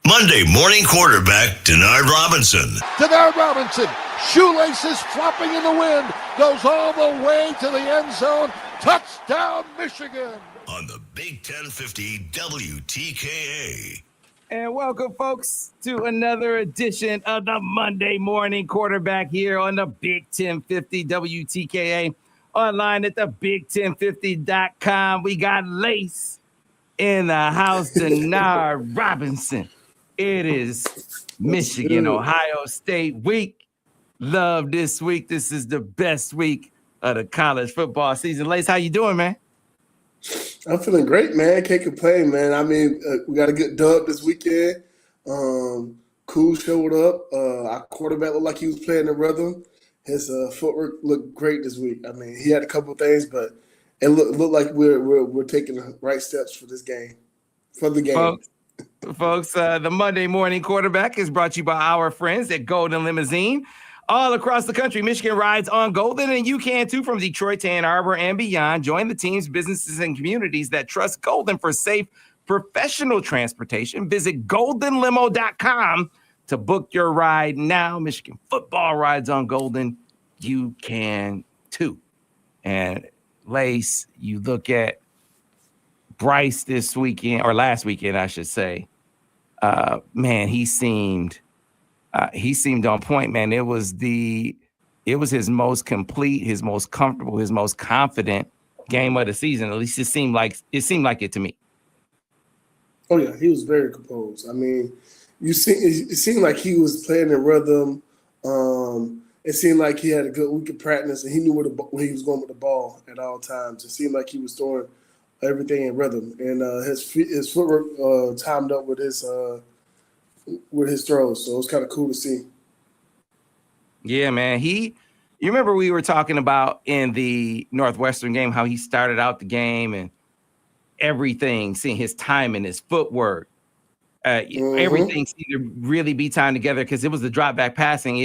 Monday morning quarterback, Denard Robinson. Denard Robinson, shoelaces flopping in the wind, goes all the way to the end zone. Touchdown, Michigan. On the Big 1050 WTKA. And welcome, folks, to another edition of the Monday morning quarterback here on the Big 1050 WTKA. Online at the Big1050.com. We got Lace in the house, Denard Robinson. It is Michigan, Ohio State week. Love this week. This is the best week of the college football season. Lace, how you doing, man? I'm feeling great, man. Can't complain, man. I mean, we got a good dub this weekend. Cool showed up. Our quarterback looked like he was playing the rhythm. His footwork looked great this week. I mean, he had a couple of things, but it looked like we're taking the right steps for this game, for the game. Folks, the Monday morning quarterback is brought to you by our friends at Golden Limousine. All across the country, Michigan rides on Golden, and you can too, from Detroit to Ann Arbor and beyond. Join the teams, businesses, and communities that trust Golden for safe, professional transportation. Visit goldenlimo.com to book your ride now. Michigan football rides on Golden. You can too. And Lace, you look at Bryce this weekend, or last weekend, I should say. Man, he seemed on point, man. It was his most complete, his most comfortable, his most confident game of the season. At least it seemed like it to me. Oh yeah, he was very composed. I mean, it seemed like he was playing in rhythm. It seemed like he had a good week of practice, and he knew where he was going with the ball at all times. It seemed like he was throwing everything in rhythm, and his footwork timed up with his throws. So it was kind of cool to see. Yeah, man. You remember we were talking about in the Northwestern game how he started out the game and everything, seeing his timing, his footwork, everything seemed to really be timed together because it was the drop back passing.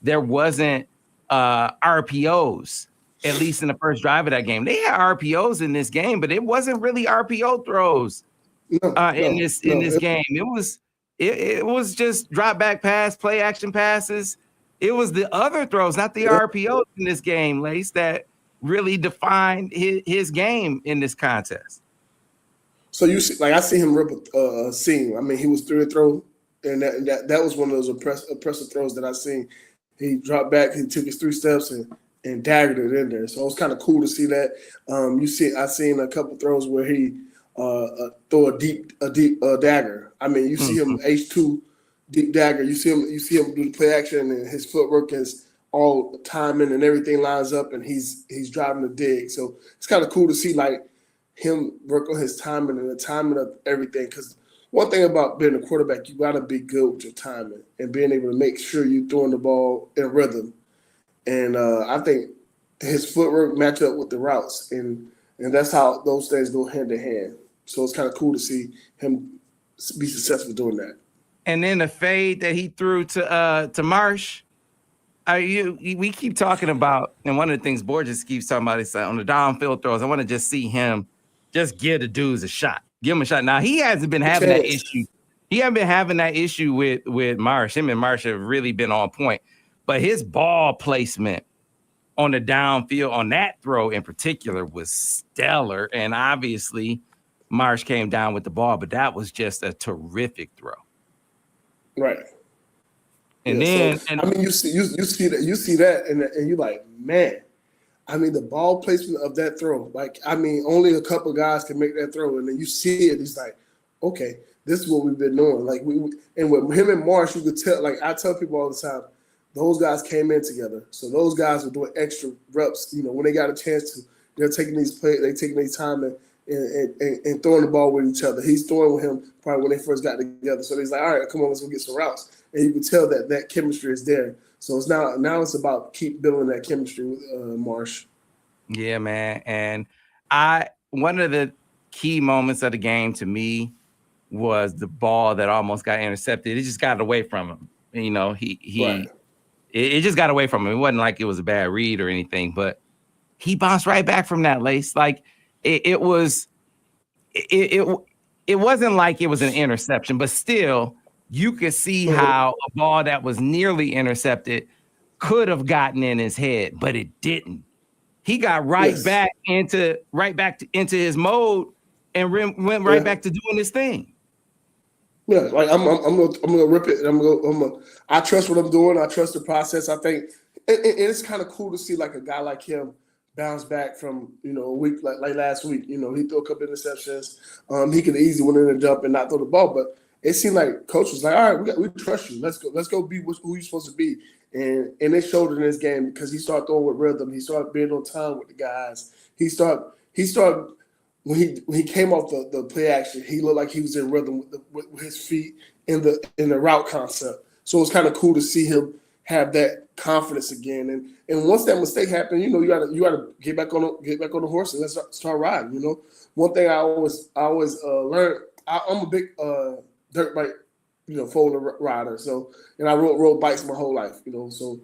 There wasn't RPOs. At least in the first drive of that game. They had RPOs in this game, but it wasn't really RPO throws in this game. It was just drop back pass, play action passes. It was the other throws, not the RPOs in this game, Lace, that really defined his game in this contest. So you see, like I see him rip a seam. I mean, he was through a throw, and that was one of those impressive throws that I seen. He dropped back, he took his 3 steps and daggered it in there. So it was kind of cool to see that. I seen a couple throws where he throw a deep dagger. I mean, you see him H2 deep dagger. You see him do the play action, and his footwork is all timing and everything lines up, and he's driving the dig. So it's kind of cool to see like him work on his timing and the timing of everything. Because one thing about being a quarterback, you got to be good with your timing and being able to make sure you're throwing the ball in rhythm. And I think his footwork match up with the routes, and that's how those things go hand in hand. So it's kind of cool to see him be successful doing that. And then the fade that he threw to Marsh, we keep talking about, and one of the things Borges keeps talking about is on the downfield throws. I want to just see him just give the dudes a shot, give him a shot. Now he hasn't been having that issue. He hasn't been having that issue with Marsh. Him and Marsh have really been on point. But his ball placement on the downfield, on that throw in particular, was stellar. And obviously, Marsh came down with the ball, but that was just a terrific throw. Right. And I mean, you see that, and you're like, man. I mean, the ball placement of that throw, like, I mean, only a couple guys can make that throw, and then you see it. He's like, okay, this is what we've been doing. Like and with him and Marsh, you could tell. Like I tell people all the time. Those guys came in together. So those guys were doing extra reps. You know, when they got a chance to, they're taking these plays, they're taking their time and throwing the ball with each other. He's throwing with him probably when they first got together. So he's like, all right, come on, let's go get some routes. And you can tell that chemistry is there. So it's now it's about keep building that chemistry with Marsh. Yeah, man. And one of the key moments of the game to me was the ball that almost got intercepted. It just got away from him. You know, Right. It just got away from him. It wasn't like it was a bad read or anything, but he bounced right back from that, Lace. Like it was it wasn't like it was an interception, but still, you could see how a ball that was nearly intercepted could have gotten in his head, but it didn't. He got back into his mode and went right back to doing his thing. Yeah, like I'm gonna rip it. I trust what I'm doing. I trust the process. I think, and it's kind of cool to see like a guy like him bounce back from a week like last week. He threw a couple interceptions. He could easily went in and jump and not throw the ball, but it seemed like coach was like, all right, we trust you. Let's go be who you're supposed to be. And it showed in this game because he started throwing with rhythm. He started being on time with the guys. He started when he came off the play action, he looked like he was in rhythm with his feet in the route concept. So it's kind of cool to see him have that confidence again. And once that mistake happened, you gotta get back on the horse and let's start riding. One thing I always learned. I'm a big dirt bike four-wheeler rider. So, and I rode bikes my whole life. So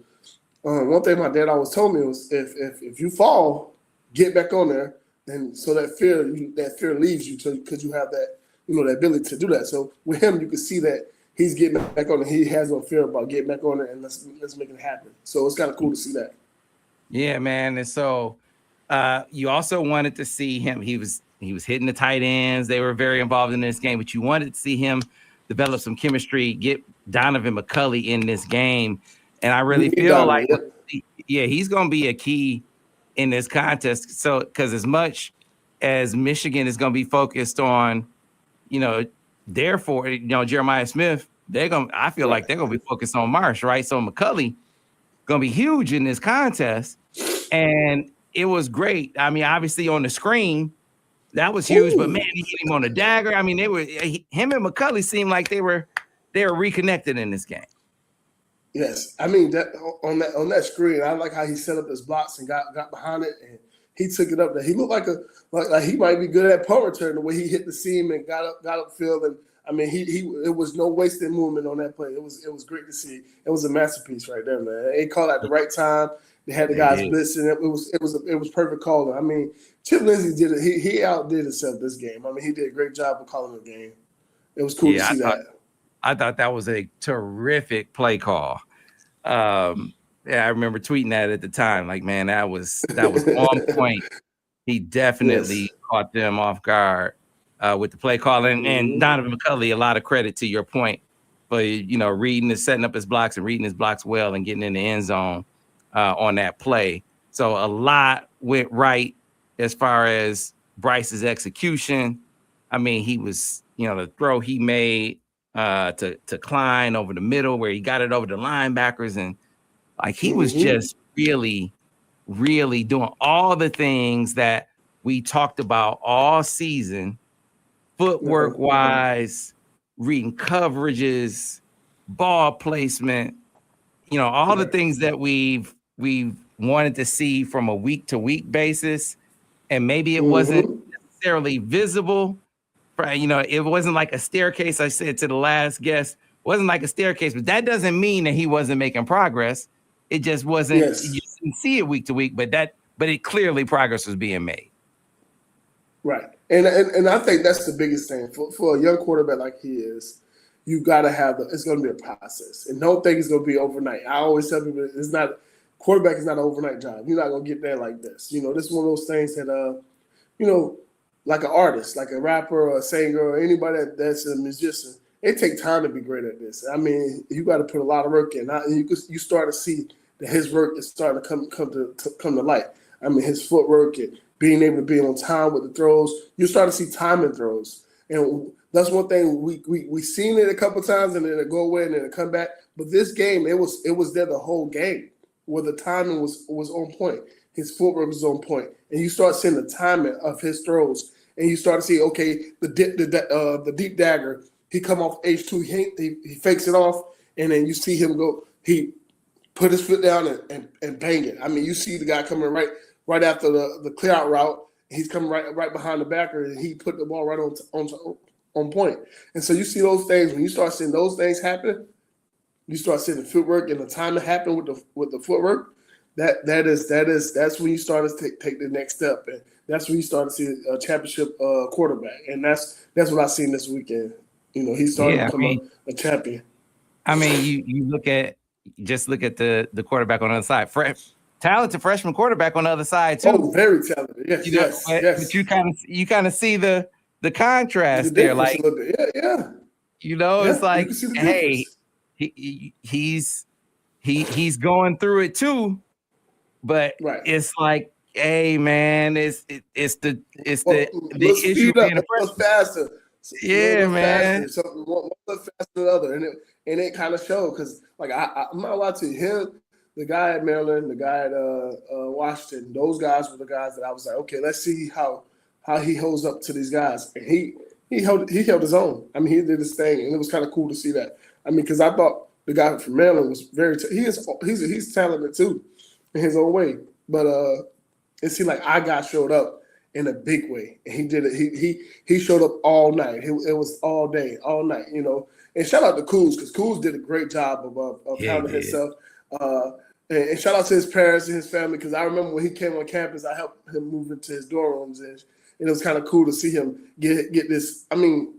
one thing my dad always told me was if you fall, get back on there. And so that fear leaves you because you have that, the ability to do that. So with him, you can see that he's getting back on it. He has no fear about getting back on it, and let's make it happen. So it's kind of cool to see that. Yeah, man. And so you also wanted to see him. He was hitting the tight ends. They were very involved in this game, but you wanted to see him develop some chemistry, get Donovan McCulley in this game. And I really feel like, he's going to be a key in this contest. So, because as much as Michigan is going to be focused on, Jeremiah Smith, I feel like they're going to be focused on Marsh, right? So McCulley going to be huge in this contest. And it was great. I mean, obviously on the screen, that was huge, but man, he hit him on the dagger. I mean, him and McCulley seemed like they were reconnected in this game. Yes, I mean that on that screen, I like how he set up his blocks and got behind it, and he took it up there. He looked like he might be good at punt return the way he hit the seam and got upfield. And I mean, it was no wasted movement on that play. It was great to see. It was a masterpiece right there, man. They called at the right time. They had the guys blitzing. It was perfect calling. I mean, Chip Lindsey did it. He outdid himself this game. I mean, he did a great job of calling the game. It was cool to see that. I thought that was a terrific play call. I remember tweeting that at the time. Like, man, that was on point. He definitely caught them off guard with the play call. And Donovan McCulley, a lot of credit to your point for setting up his blocks and reading his blocks well and getting in the end zone on that play. So a lot went right as far as Bryce's execution. I mean, he was, the throw he made to Klein over the middle where he got it over the linebackers, and like he was just really, really doing all the things that we talked about all season, footwork wise, reading coverages, ball placement, all the things that we've wanted to see from a week to week basis, and maybe it wasn't necessarily visible. It wasn't like a staircase. I said to the last guest, wasn't like a staircase, but that doesn't mean that he wasn't making progress. It just wasn't. You didn't see it week to week, but it clearly progress was being made. Right, and I think that's the biggest thing for a young quarterback like he is. You got to have it's going to be a process, and don't think it's going to be overnight. I always tell people quarterback is not an overnight job. You're not going to get there like this. This is one of those things that like an artist, like a rapper or a singer or anybody that's a musician, it takes time to be great at this. I mean, you got to put a lot of work in. You start to see that his work is starting to come to light. I mean, his footwork and being able to be on time with the throws. You start to see timing throws, and that's one thing we seen it a couple times, and then it go away and then it come back. But this game, it was there the whole game, where the timing was on point. His footwork was on point, and you start seeing the timing of his throws, and you start to see, okay, the deep dagger, he come off H2, he fakes it off, and then you see him go, he put his foot down and bang it. I mean, you see the guy coming right after the clear out route, he's coming right behind the backer, and he put the ball right on point. And so you see those things. When you start seeing those things happen, you start seeing the footwork and the timing happen with the footwork. That's when you start to take the next step, and that's when you start to see a championship quarterback, and that's what I seen this weekend. He's starting to become a champion. I mean, you look at the quarterback on the other side, talented freshman quarterback on the other side too. Oh, very talented. Yes, yes. But you kind of see the contrast there, like yeah. It's like, hey, he's going through it too, but it's like, hey man, it's the issue being faster. Yeah, man. Something one faster than the other, and it kind of showed because, like, I'm not allowed to him, the guy at Maryland, the guy at Washington. Those guys were the guys that I was like, okay, let's see how he holds up to these guys, and he held his own. I mean, he did his thing, and it was kind of cool to see that. I mean, because I thought the guy from Maryland was he's talented too, in his own way, but it seemed like our guy showed up in a big way, and he did it. He showed up all night. It was all day, all night, And shout out to Coos, because Coos did a great job of handling himself. And shout out to his parents and his family, because I remember when he came on campus, I helped him move into his dorm rooms, and it was kind of cool to see him get this. I mean,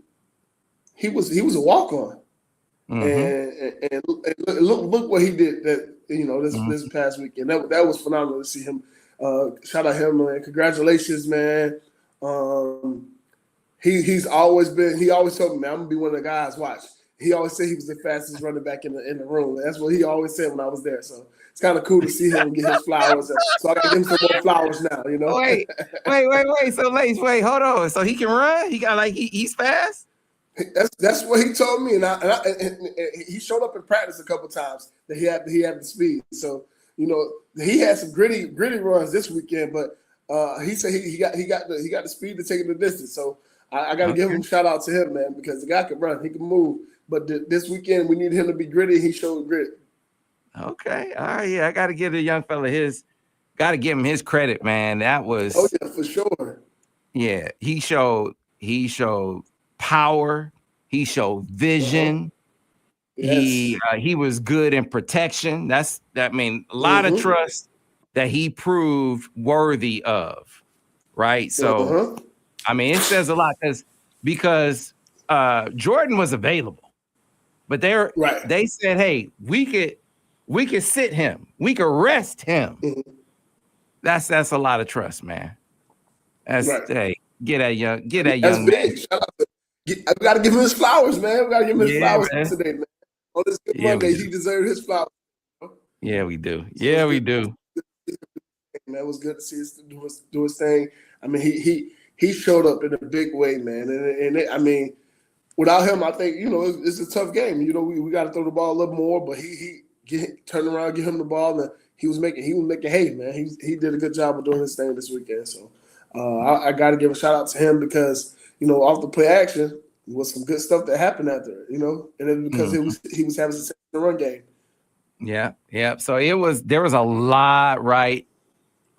he was a walk on, and look what he did this past weekend. That was phenomenal to see him. Shout out him, man. Congratulations, man. He always told me, man, I'm gonna be one of the guys. Watch. He always said he was the fastest running back in the room. That's what he always said when I was there. So it's kind of cool to see him get his flowers. So I got to give him some more flowers now. Wait. So wait, hold on. So he can run? He got he's fast? That's what he told me, and he showed up in practice a couple times that he had the speed. So he had some gritty runs this weekend, but he said he got the speed to take it the distance. So I got to give him a shout out to him, man, because the guy can run, he can move. But this weekend we need him to be gritty. He showed grit. Okay, all right, yeah, I got to give the young fella give him his credit, man. That was for sure. Yeah, he showed power. He showed vision. Yes. He was good in protection. A lot of trust that he proved worthy of, right? So, I mean, it says a lot because Jordan was available, but they said, hey, we could sit him, we could rest him. That's a lot of trust, man. Hey, get that young man. I got to give him his flowers, man. We got to give him his flowers today, man. On this good Monday, he deserved his flowers. Yeah, we do. Yeah, we do. Man, it was good to see him do his thing. I mean, he showed up in a big way, man. And without him, I think it's a tough game. We got to throw the ball a little more, but he turned around, give him the ball, and he was making hay, man. He did a good job of doing his thing this weekend. So I got to give a shout out to him because off the play action was some good stuff that happened after, and it was because he was having success in the run game. Yeah. So there was a lot right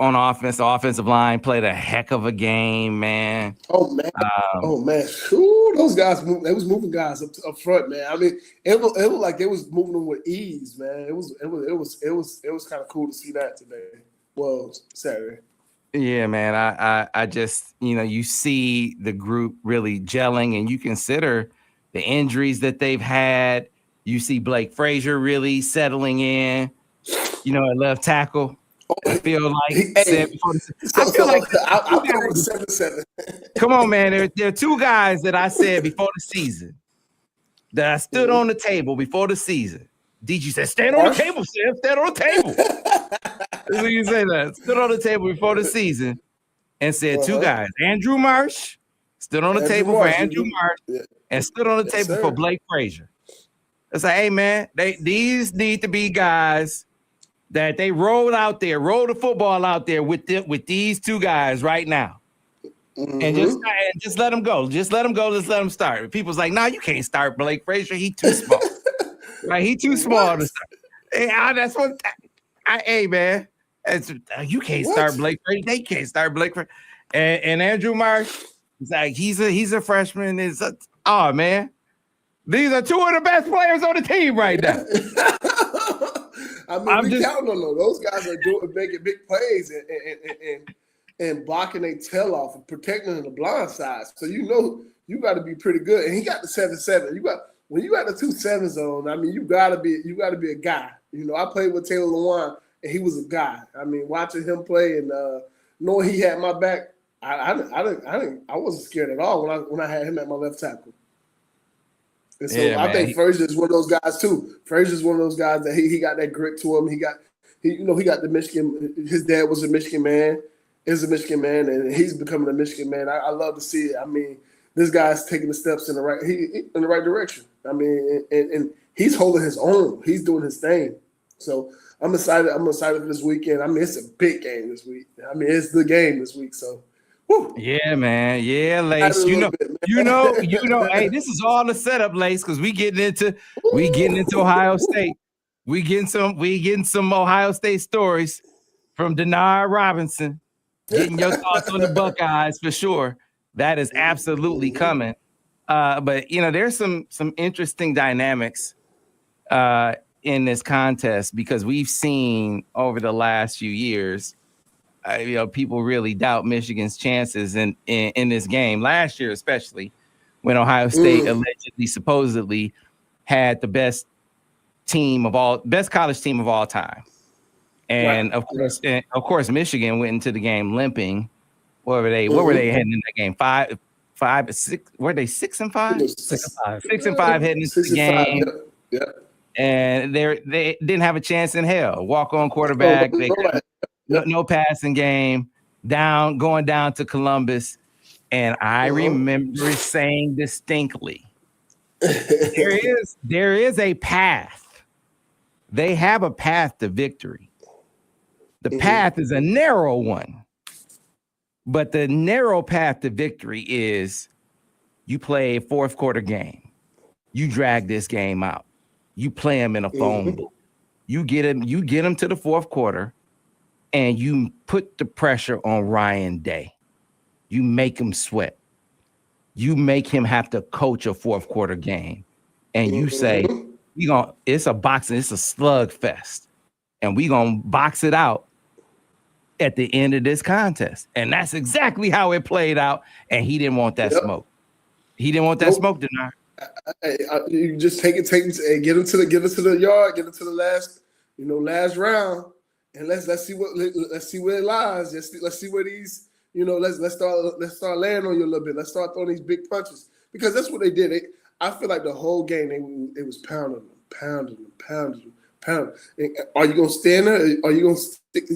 on offense. The offensive line played a heck of a game, man. Oh man. Ooh, those guys they was moving guys up front, man. I mean, it looked like they was moving them with ease, man. It was kind of cool to see that today. Well, Saturday. Yeah, man. I just, you see the group really gelling, and you consider the injuries that they've had. You see Blake Frazier really settling in, at left tackle. I feel like I'll go with 7-7. Come on, man. There are two guys that I said before the season that I stood on the table before the season. DG said, stand on the table, Sam. Stand on the table. That's what you say that. Stood on the table before the season and said two guys. Andrew Marsh stood on the table for Andrew Marsh and stood on the table for Blake Frazier. It's like, hey, man, these need to be guys that they roll the football out there with these two guys right now. And just let them go. Just let them go. Just let them start. People's like, no, you can't start Blake Frazier. He too small. Right? He too small to start. That's what. Hey, man, you can't start Blake Frazier. They can't start Blake Frazier. And Andrew Marsh, it's like he's a freshman. Man, these are two of the best players on the team right now. I mean, we counting on them. Those guys are making big plays and blocking their tail off and protecting the blind side. So you got to be pretty good. And he got the 7-7. When you got the 2-7 zone, I mean, you gotta be a guy. I played with Taylor Lewan, and he was a guy. I mean, watching him play and knowing he had my back, I wasn't scared at all when I had him at my left tackle. And so I think Frazier's one of those guys too. Frazier's one of those guys that he got that grit to him. He got the Michigan. His dad was a Michigan man, and he's becoming a Michigan man. I love to see it. I mean, this guy's taking the steps in the right direction. I mean, and he's holding his own. He's doing his thing. So I'm excited. I'm excited for this weekend. I mean, it's a big game this week. I mean, it's the game this week. So, whew. Yeah, man. Yeah, Lace. Hey, this is all the setup, Lace, because we getting into Ohio State. We getting some Ohio State stories from Denard Robinson. Getting your thoughts on the Buckeyes for sure. That is absolutely coming. But there's some interesting dynamics in this contest because we've seen over the last few years, people really doubt Michigan's chances in this game. Last year, especially when Ohio State supposedly had the best college team of all time, and right. of course, Michigan went into the game limping. What were they heading in that game? 5, 6. Were they 6-5? 6-5. 6-5 heading into the game. Yeah. And they didn't have a chance in hell. Walk-on quarterback. No passing game. Going down to Columbus. And I remember saying distinctly, there is a path. They have a path to victory. The path is a narrow one. But the narrow path to victory is you play a fourth quarter game. You drag this game out. You play them in a phone booth. You get them to the fourth quarter, and you put the pressure on Ryan Day. You make him sweat. You make him have to coach a fourth quarter game. And you say, it's a boxing, it's a slug fest. And we're going to box it out at the end of this contest. And that's exactly how it played out. And he didn't want that smoke. He didn't want that smoke, Denard. You just take it, and get into the yard, get into the last round, and let's see where it lies. Let's see where these, let's start laying on you a little bit. Let's start throwing these big punches because that's what they did. I feel like the whole game they was pounding them. Are you gonna stand there? Are you gonna stick?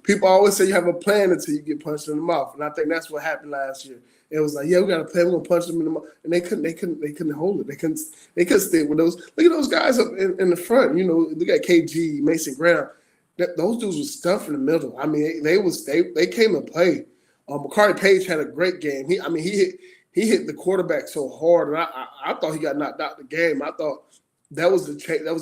People always say you have a plan until you get punched in the mouth, and I think that's what happened last year. It was like, we got a plan. We're gonna punch them in the mouth, and they couldn't hold it. They couldn't stick with those. Look at those guys up in the front. Look at KG, Mason Graham. Those dudes were stuff in the middle. I mean, they came and played. McCarty Page had a great game. He hit the quarterback so hard, and I thought he got knocked out the game. I thought that was the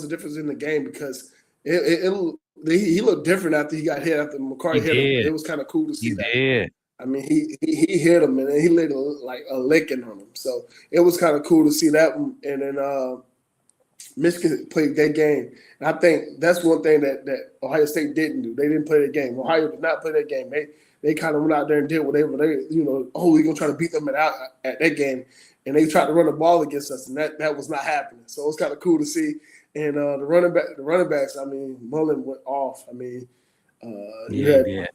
difference in the game because he looked different after he got hit after McCarty hit him. It was kind of cool to see that. Did. I mean, he hit him and he laid a licking on him. So it was kind of cool to see that. And then Michigan played that game. And I think that's one thing that Ohio State didn't do. They didn't play that game. Ohio did not play that game. They kind of went out there and did whatever we're going to try to beat them at that game. And they tried to run the ball against us, and that was not happening. So it was kind of cool to see. And the running backs, I mean, Mullen went off. I mean, it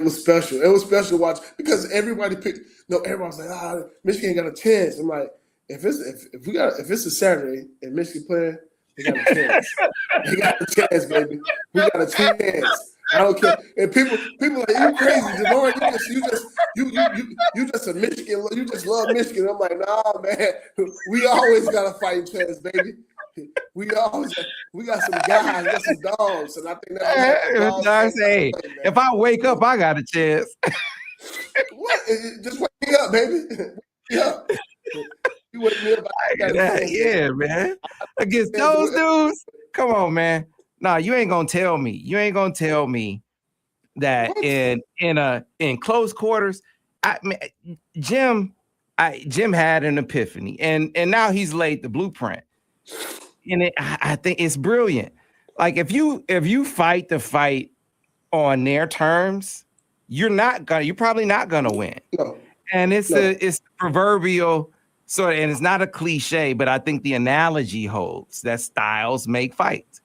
was special. It was special to watch because everybody picked. Everybody's like, Michigan got a chance. I'm like, if it's a Saturday and Michigan playing, they got a chance. They got a chance, baby. We got a chance. I don't care. And people are like, you crazy, Denard. You just a Michigan. You just love Michigan. I'm like, nah, man. We always got a fighting chance, baby. We got some guys, got some dogs, and I think that's if I wake up, I got a chance. What? Just wake me up, baby. Yeah. You wake me up. Yeah, man. Against those dudes, come on, man. No, you ain't gonna tell me. You ain't gonna tell me that in close quarters. Jim had an epiphany, and now he's laid the blueprint. And I think it's brilliant Like if you fight the fight on their terms, you're probably not gonna win. No. And it's the proverbial sort of, and it's not a cliche, but I think the analogy holds that styles make fights.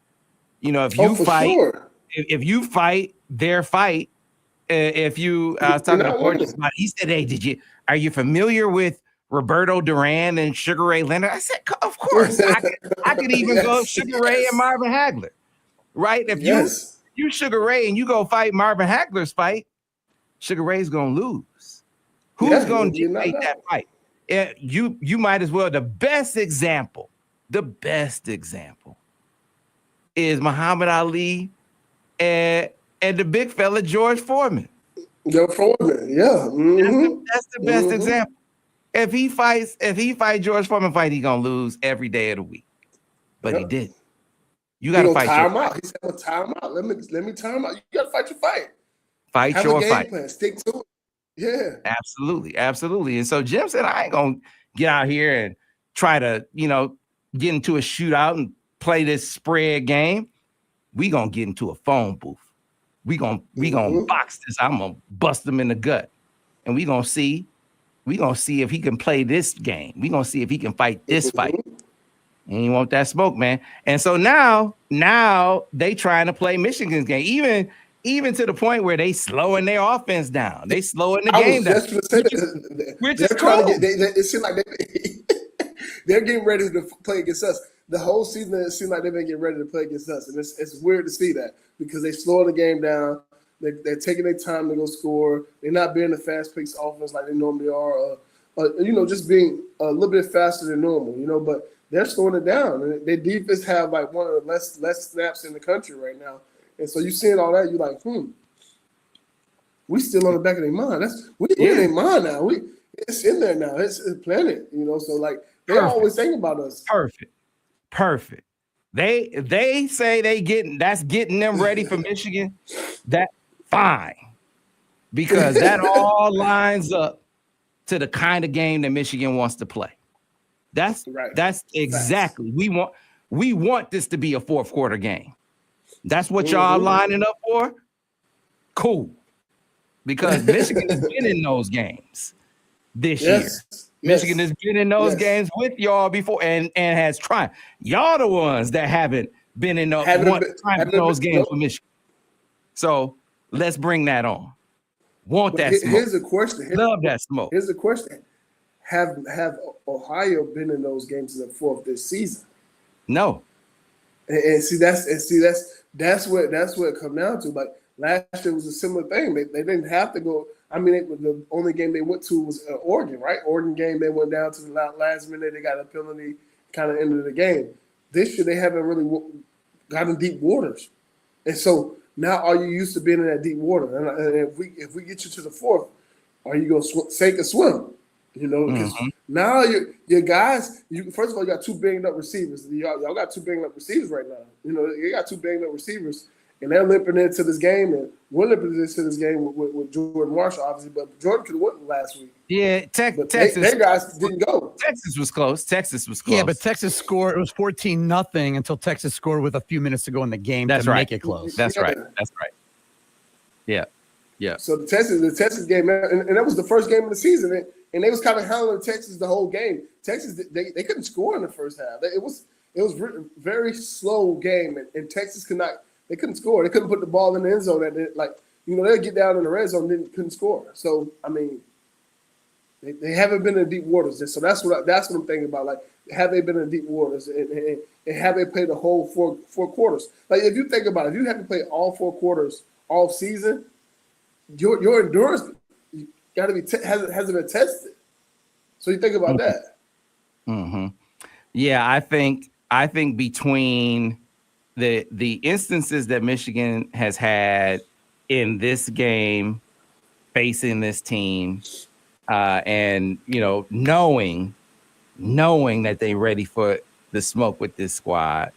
You know, if you fight, sure. if you fight their fight, I was talking to Porteous about it. He said, "Hey, are you familiar with Roberto Duran and Sugar Ray Leonard?" I said, "Of course." I could even go Sugar Ray and Marvin Hagler, right? If you Sugar Ray and you go fight Marvin Hagler's fight, Sugar Ray's gonna lose. Who's gonna dictate that fight? You might as well. The best example is Muhammad Ali and the big fella George Foreman. George Foreman, yeah. Mm-hmm. That's the best example. If he fights George Foreman fight, he gonna lose every day of the week. But he didn't. You gotta fight. Tire him out. He said, "Well, tire him out. Let me tire him out. You gotta fight your fight. Fight Have your a game fight. plan. Stick to it. Yeah, absolutely. And so Jim said, I ain't gonna get out here and try to, get into a shootout and play this spread game. We gonna get into a phone booth. We gonna box this. I'm gonna bust him in the gut, and we gonna see if he can play this game. We gonna see if he can fight this fight. And you want that smoke, man. And so now they trying to play Michigan's game, even to the point where they slowing their offense down. They slowing the game down. Which is cool. It seems like they're getting ready to play against us. The whole season, it seems like they've been getting ready to play against us. And it's weird to see that because they slowing the game down. They're taking their time to go score. They're not being a fast-paced offense like they normally are. Just being a little bit faster than normal, but they're slowing it down. And their defense have like one of the less snaps in the country right now. And so you seeing all that, you're like, we still on the back of their mind. We in their mind now. It's in there now. It's plenty, So like they always think about us. Perfect. They say that's getting them ready for Michigan. That fine, because that all lines up to the kind of game that Michigan wants to play. That's exactly we want this to be a fourth quarter game. That's what y'all lining up for? Cool. Because Michigan has been in those games this year. Michigan has been in those games with y'all before and has tried. Y'all the ones that haven't been in those games with Michigan. So let's bring that on. Want that smoke. Here's a question. Love that smoke. Here's a question. Have Ohio been in those games in the fourth this season? No. And that's what it come down to. Like last year was a similar thing. They didn't have to go. I mean, the only game they went to was Oregon, right? Oregon game, they went down to the last minute. They got a penalty, kind of ended the game. This year, they haven't really got in deep waters. And so now are you used to being in that deep water? And if we get you to the fourth, are you going to sink or swim? Because now your guys, first of all, you got two banged up receivers. Y'all got two banged up receivers right now. You got two banged up receivers. And they're limping into this game, and we're limping into this game with Jordan Marshall, obviously. But Jordan could have won last week. Yeah, Texas. Their guys didn't go. Texas was close. Yeah, but Texas scored. It was 14-0 until Texas scored with a few minutes to go in the game to make it close. That's right. Yeah. So the Texas game, and that was the first game of the season, and they was kind of handling Texas the whole game. Texas, they couldn't score in the first half. It was very slow game, and Texas could not. They couldn't score. They couldn't put the ball in the end zone. They'd get down in the red zone and couldn't score. So, I mean, they haven't been in deep waters. So that's what I'm thinking about. Like, have they been in deep waters? And have they played the whole four quarters? Like, if you think about it, if you haven't played all 4 quarters all season, your endurance got to be hasn't been tested. So you think about that. Mm-hmm. Yeah, I think between the instances that Michigan has had in this game facing this team, and knowing that they're ready for the smoke with this squad,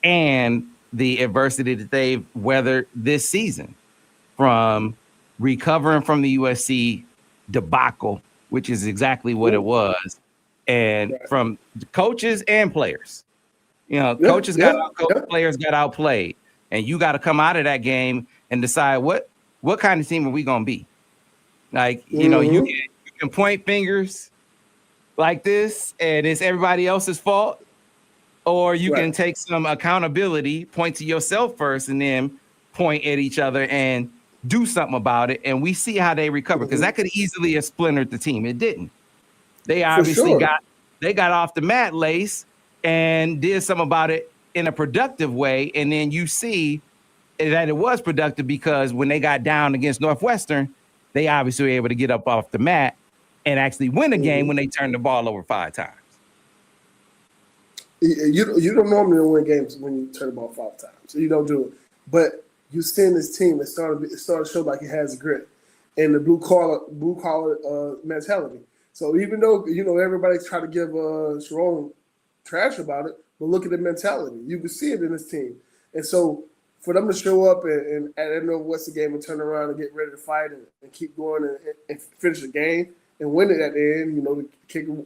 and the adversity that they've weathered this season, from recovering from the USC debacle, which is exactly what it was, and from coaches and players. Coaches got outcoached, players got outplayed, and you got to come out of that game and decide what kind of team are we gonna be. Like, you can point fingers like this, and it's everybody else's fault, or you can take some accountability, point to yourself first, and then point at each other and do something about it. And we see how they recover, because that could easily have splintered the team. It didn't. They obviously got off the mat, Lace, and did something about it in a productive way. And then you see that it was productive, because when they got down against Northwestern, they obviously were able to get up off the mat and actually win a game when they turned the ball over 5 times. You don't normally win games when you turn the ball 5 times, so you don't do it. But you seeing this team that started to show like it has grit and the blue collar mentality. So even though everybody's trying to give Sharon trash about it, but look at the mentality. You can see it in this team. And so for them to show up and at the end of what's the game and turn around and get ready to fight and keep going and finish the game and win it at the end, to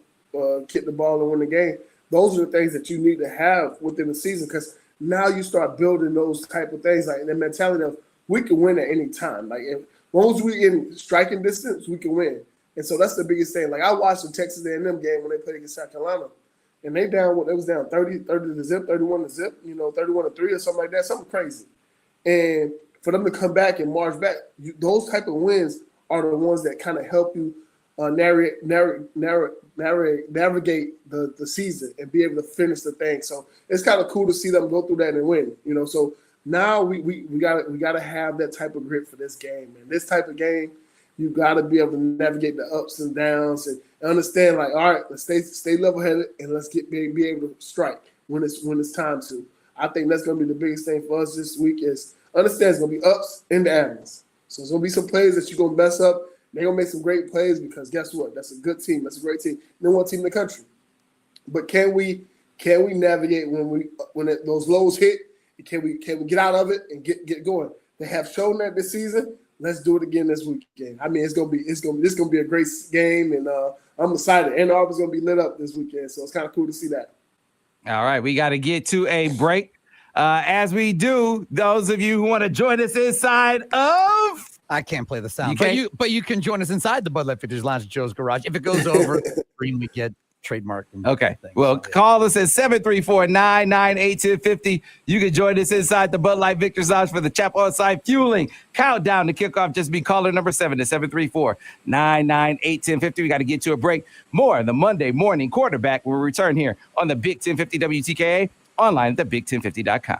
kick the ball and win the game. Those are the things that you need to have within the season, because now you start building those type of things, like the mentality of we can win at any time. Like, as long as we in striking distance, we can win. And so that's the biggest thing. Like, I watched the Texas A&M game when they played against South Carolina, and they was down 30 to zip, 31 to zip, 31 to 3 or something like that, something crazy. And for them to come back and march back, those type of wins are the ones that kind of help you navigate the season and be able to finish the thing. So it's kind of cool to see them go through that and win. So now we gotta have that type of grit for this game. And this type of game, you gotta be able to navigate the ups and downs and understand, like, all right, let's stay level headed and let's be able to strike when it's time to. I think that's gonna be the biggest thing for us this week, is understand it's gonna be ups and downs. So there's gonna be some plays that you're gonna mess up. They're going to make some great plays, because guess what? That's a good team. That's a great team. Number 1 team in the country. But can we navigate when those lows hit? Can we get out of it and get going? They have shown that this season. Let's do it again this weekend. I mean, this gonna be a great game, and I'm excited. Ann Arbor's going to be lit up this weekend, so it's kind of cool to see that. All right, we got to get to a break. As we do, those of you who want to join us inside of... I can't play the sound, but you can join us inside the Bud Light Vintage Lounge at Joe's Garage. If it goes over, we get trademark. Okay. Well, call us at 734-998-1050. You can join us inside the Bud Light Victor's Lounge for the Chap On Site Fueling Countdown to Kickoff. Just be caller number 7-734-998-1050. We got to get to a break. More of the Monday Morning Quarterback will return here on the Big 1050 WTKA, online at thebig1050.com.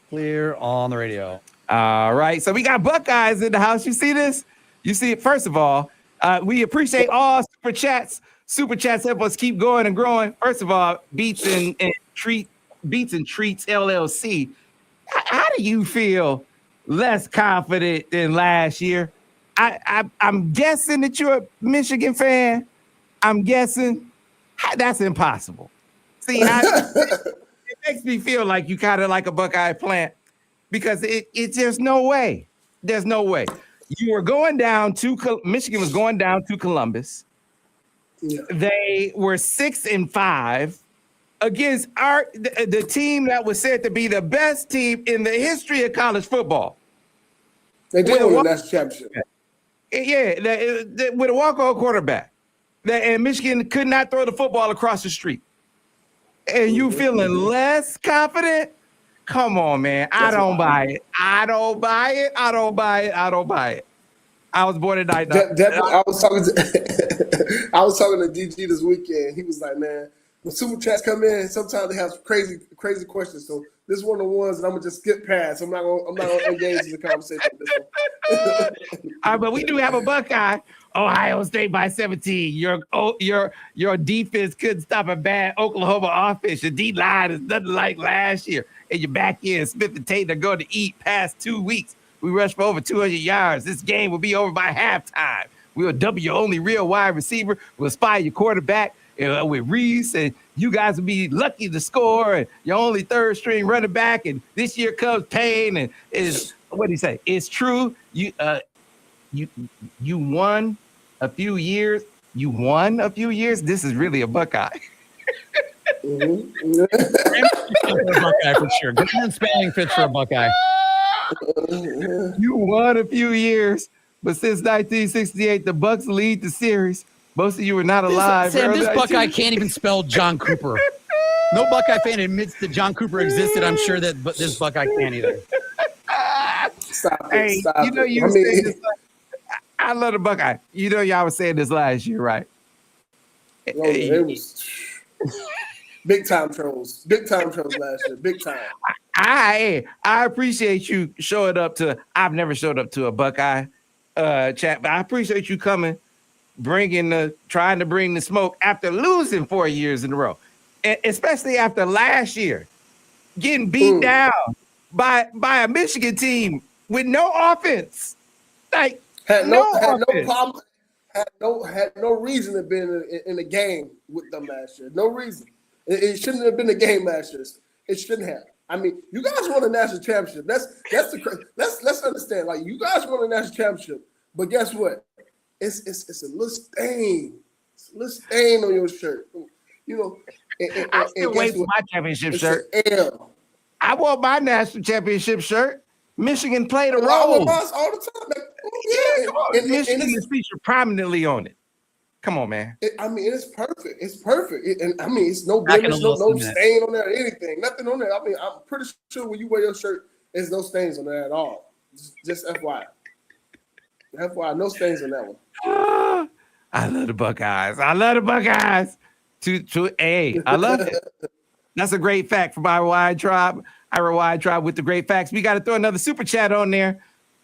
Clear on the radio. All right. So we got Buckeyes in the house. You see this? You see it? First of all, we appreciate all super chats. Super chats help us keep going and growing. First of all, Beats and Treats LLC. How do you feel less confident than last year? I'm guessing that you're a Michigan fan. I'm guessing that's impossible. See, it makes me feel like you kind of like a Buckeye plant, because it's there's no way. There's no way. You were going down to Michigan was going down to Columbus. Yeah. They were 6-5 against the team that was said to be the best team in the history of college football. They did win the national championship. Yeah, with a walk-on quarterback. And Michigan could not throw the football across the street. And you feeling less confident? Come on, man. I don't buy it. I don't buy it. I was born tonight. I was talking to DG this weekend. He was like, man, when super chats come in, sometimes they have crazy questions. So this is one of the ones that I'm gonna just skip past. I'm not gonna engage in the conversation with this one. All right, but we do have a Buckeye. Ohio State by 17. Your defense couldn't stop a bad Oklahoma offense. Your D line is nothing like last year. And your back end, Smith and Tate are going to eat past 2 weeks. We rushed for over 200 yards. This game will be over by halftime. We'll double your only real wide receiver. We'll spy your quarterback with Reese, and you guys will be lucky to score. And your only third string running back. And this year comes Payne, and what do you say? It's true. You won a few years You won a few years. This is really a Buckeye. For a Buckeye for sure. Good spelling fits for a Buckeye. You won a few years, but since 1968, the Bucks lead the series. Most of you were not alive. Sam, this Buckeye can't even spell John Cooper. No Buckeye fan admits that John Cooper existed. I'm sure that this Buckeye can't either. Stop Hey, it. Stop you know it. you were saying this. I love the Buckeye. You know y'all was saying this last year, right? It was big time trolls. Big time trolls last year. Big time. I appreciate you showing up to. I've never showed up to a Buckeye chat, but I appreciate you coming, trying to bring the smoke after losing 4 years in a row, especially after last year, getting beat down by a Michigan team with no offense. Like Had no offense. problem. Had no reason to be in the game with them last year. No reason. It shouldn't have been a game last year. It shouldn't have. I mean, you guys won a national championship. Let's understand. Like, you guys won a national championship, but guess what? It's a little stain. It's a little stain on your shirt. You know. I still wait for my championship shirt. I want my national championship shirt. Michigan played a role. All the time. Yeah, Michigan is featured prominently on it. Come on, man. It's perfect. It's perfect. It's no blemish, no stain on there or anything. Nothing on there. I mean, I'm pretty sure when you wear your shirt, there's no stains on there at all. Just FYI. FYI, no stains on that one. I love the Buckeyes. I love the Buckeyes. I love it. That's a great fact from our wide tribe. Our wide tribe with the great facts. We got to throw another super chat on there.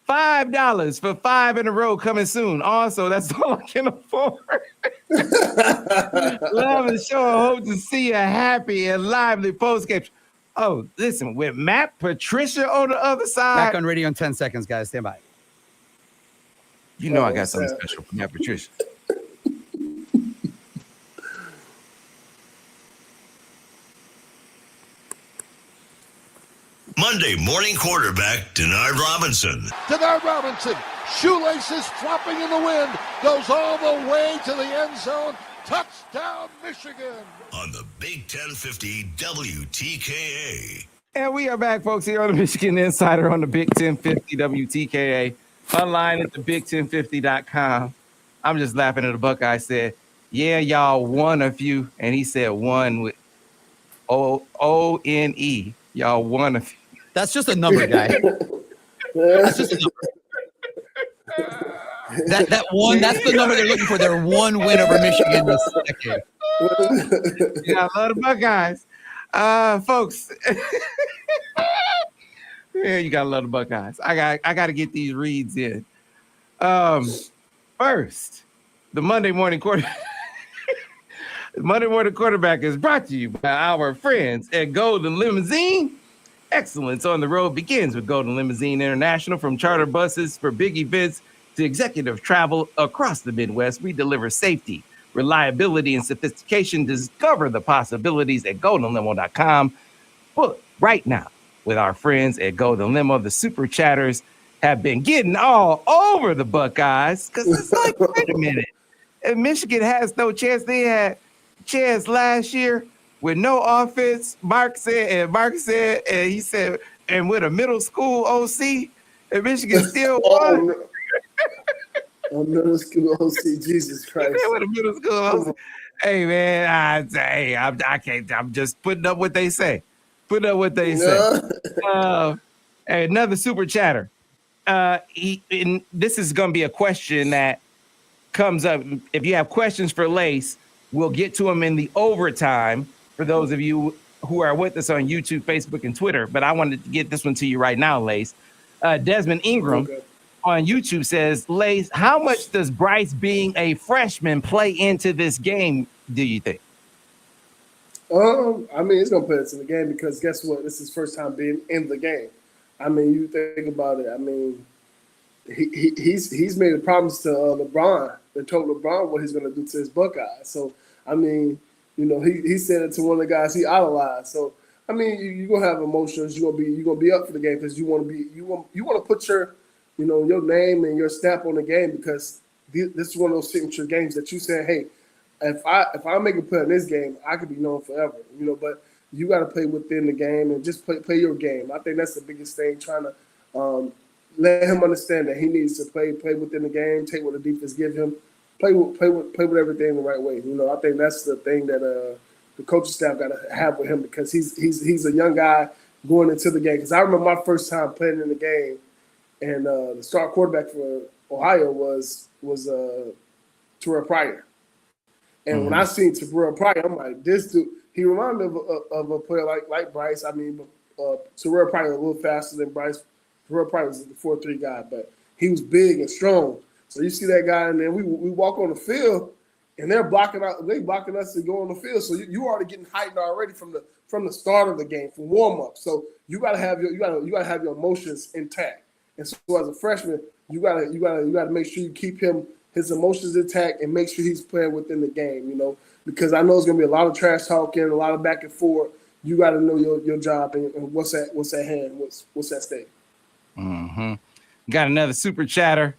$5 for 5 in a row coming soon. Also, that's all I can afford. Love the show. I hope to see a happy and lively postgame. Oh, listen, with Matt Patricia on the other side. Back on radio in 10 seconds, guys. Stand by. You know I got something special for Matt Patricia. Monday morning quarterback Denard Robinson. Denard Robinson, shoelaces flopping in the wind, goes all the way to the end zone. Touchdown, Michigan. On the Big 1050 WTKA. And we are back, folks, here on the Michigan Insider on the Big 1050 WTKA. Online at the Big1050.com. I'm just laughing at the Buckeye said, yeah, y'all won a few. And he said one with O-N-E. Y'all won a few. That's just a number, guy. That's just a number. That one, that's the number they're looking for. They're one win over Michigan this decade. Yeah, I love the Buckeyes. Folks. Yeah, you gotta love the Buckeyes. I gotta get these reads in. First, the Monday morning quarterback. The Monday morning quarterback is brought to you by our friends at Golden Limousine. Excellence on the road begins with Golden Limousine International. From charter buses for big events to executive travel across the Midwest, we deliver safety, reliability, and sophistication. Discover the possibilities at goldenlimo.com. Book right now with our friends at Golden Limo. The super chatters have been getting all over the Buckeyes because it's like, wait a minute. If Michigan has no chance. They had a chance last year with no offense. Mark said, and he said, and with a middle school OC, and Michigan still won. A middle school OC, Jesus Christ. With a middle school OC. Hey, man, I can't. I'm just putting up what they say. Putting up what they say. Another super chatter. This is going to be a question that comes up. If you have questions for Lace, we'll get to them in the overtime for those of you who are with us on YouTube, Facebook, and Twitter. But I wanted to get this one to you right now, Lace. Desmond Ingram on YouTube says, Lace, how much does Bryce being a freshman play into this game, do you think? It's gonna play into the game because guess what? This is his first time being in the game. I mean, you think about it. I mean, he's made a promise to LeBron and told LeBron what he's gonna do to his Buckeyes. So I mean, you know, he said it to one of the guys he idolized. So I mean, you're gonna have emotions. You're gonna be up for the game because you want to put your, you know, your name and your stamp on the game because this is one of those signature games that you say, hey, if I make a play in this game, I could be known forever, But you got to play within the game and just play your game. I think that's the biggest thing. Trying to let him understand that he needs to play within the game, take what the defense give him, play with everything the right way. I think that's the thing that the coaching staff got to have with him, because he's a young guy going into the game. Because I remember my first time playing in the game, and the start quarterback for Ohio was Terrell Pryor. And when I seen Terrell Pryor, I'm like, this dude, he reminded me of a player like Bryce. I mean, Terrell Pryor was a little faster than Bryce. Terrell Pryor was the 4.3 guy, but he was big and strong. So you see that guy, and then we walk on the field, and they're blocking us to go on the field. So you already getting heightened already from the start of the game, from warm up. So you gotta have your emotions intact. And so as a freshman, you gotta make sure you keep his emotions intact and make sure he's playing within the game, because I know it's gonna be a lot of trash talking, a lot of back and forth. You gotta know your job and what's at hand, what's at stake. Mm-hmm. Got another super chatter.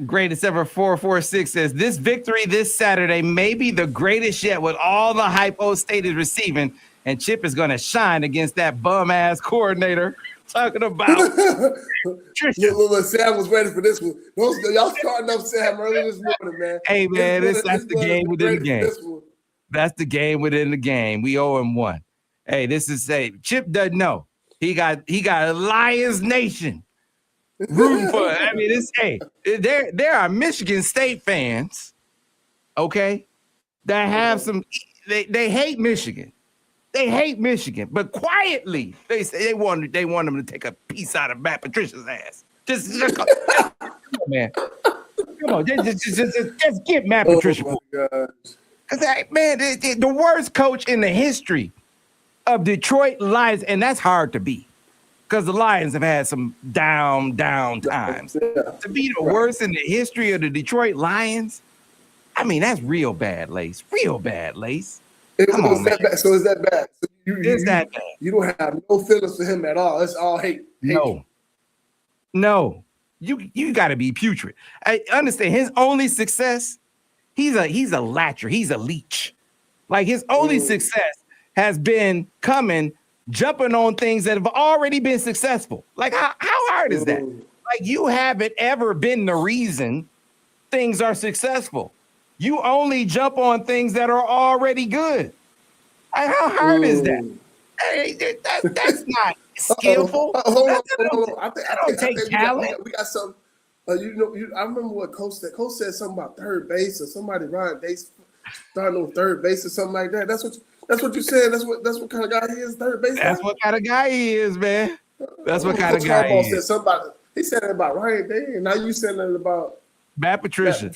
Greatest ever 446 says, this victory this Saturday may be the greatest yet with all the hype O State is receiving, and Chip is going to shine against that bum ass coordinator. Talking about look, Sam was ready for this one. Y'all starting up Sam early this morning, man. Hey man, that's the game within the game. That's the game within the game. We 0-1. Hey, this is Chip doesn't know. He got a Lions Nation rooting for it. I mean, there are Michigan State fans, okay, that have some. They hate Michigan. They hate Michigan, but quietly they say they want them to take a piece out of Matt Patricia's ass. Just come on, man. Come on, just get Matt Patricia. Because man, the worst coach in the history of Detroit Lions, and that's hard to beat, because the Lions have had some down times. To be the worst in the history of the Detroit Lions, I mean, that's real bad, Lace. Real bad, Lace. Come on, man. So is that bad? So is that bad? You don't have no feelings for him at all. It's all hate. No. You got to be putrid. I understand his only success. He's a latcher. He's a leech. Like, his only success has been jumping on things that have already been successful. Like, how hard is that? Like, you haven't ever been the reason things are successful. You only jump on things that are already good. Like, how hard is that? Hey, that's not skillful. Hold on. I don't take talent. We got some. I remember what Coach said. Coach said something about third base or somebody Ryan Dace starting on third base or something like that. That's what you said. That's what kind of guy he is. Third base. That's what kind of guy he is, man. That's what kind of guy he is. He said it about Ryan Day, and now you said it about Matt Patricia.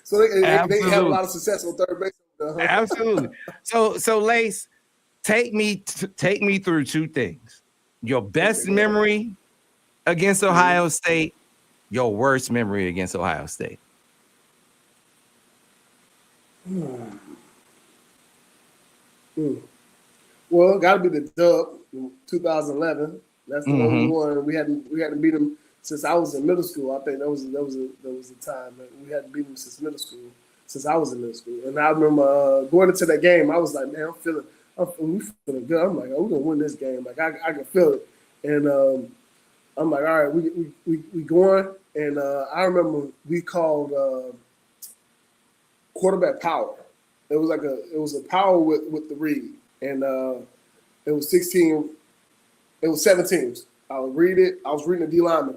So they have a lot of success on third base. Absolutely. So Lace, take me through two things: your best memory against Ohio State, your worst memory against Ohio State. Well, it got to be the dub in 2011. That's the only one we hadn't beat them since I was in middle school. I think that was the time that we hadn't beat them since middle school. Since I was in middle school, and I remember going into that game, I was like, man, we feeling good. I'm like, oh, we're gonna win this game. Like, I can feel it, and I'm like, all right, we going. And I remember we called quarterback power. It was a power with the read, and it was 16. It was 7 teams. I would read it. I was reading the D lineman,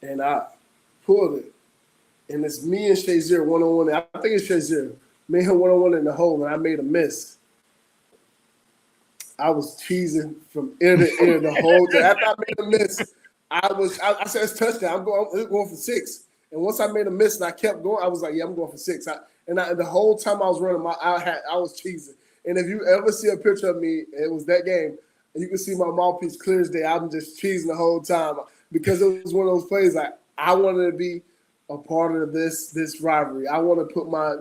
and I pulled it. And it's me and Shazier one-on-one. I think it's Shazier. Me and him one-on-one in the hole, and I made a miss. I was cheesing from ear to ear the whole time. After I made a miss, I said, it's touchdown. I'm going for 6. And once I made a miss and I kept going, I was like, yeah, I'm going for 6. The whole time I was running, I was cheesing. And if you ever see a picture of me, it was that game, and you can see my mouthpiece clear as day. I'm just cheesing the whole time, because it was one of those plays like I wanted to be a part of this rivalry. I want to put my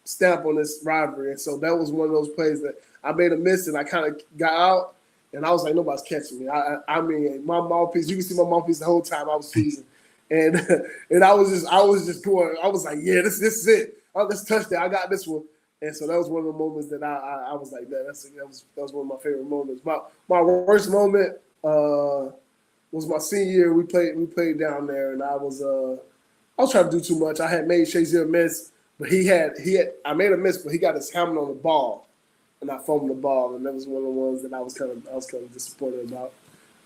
stamp on this rivalry. And so that was one of those plays that I made a miss, and I kind of got out, And I was like, nobody's catching me. I mean, my mouthpiece, you can see my mouthpiece the whole time I was freezing. And and I was just going, I was like, yeah, this is it. Oh, let's touch that. I got this one. And so that was one of the moments that I was like, that was one of my favorite moments. My worst moment was my senior year. We played down there, and I was trying to do too much. I had made Shazier miss, but I made a miss, but he got his helmet on the ball, and I fumbled the ball, and that was one of the ones that I was kind of disappointed about.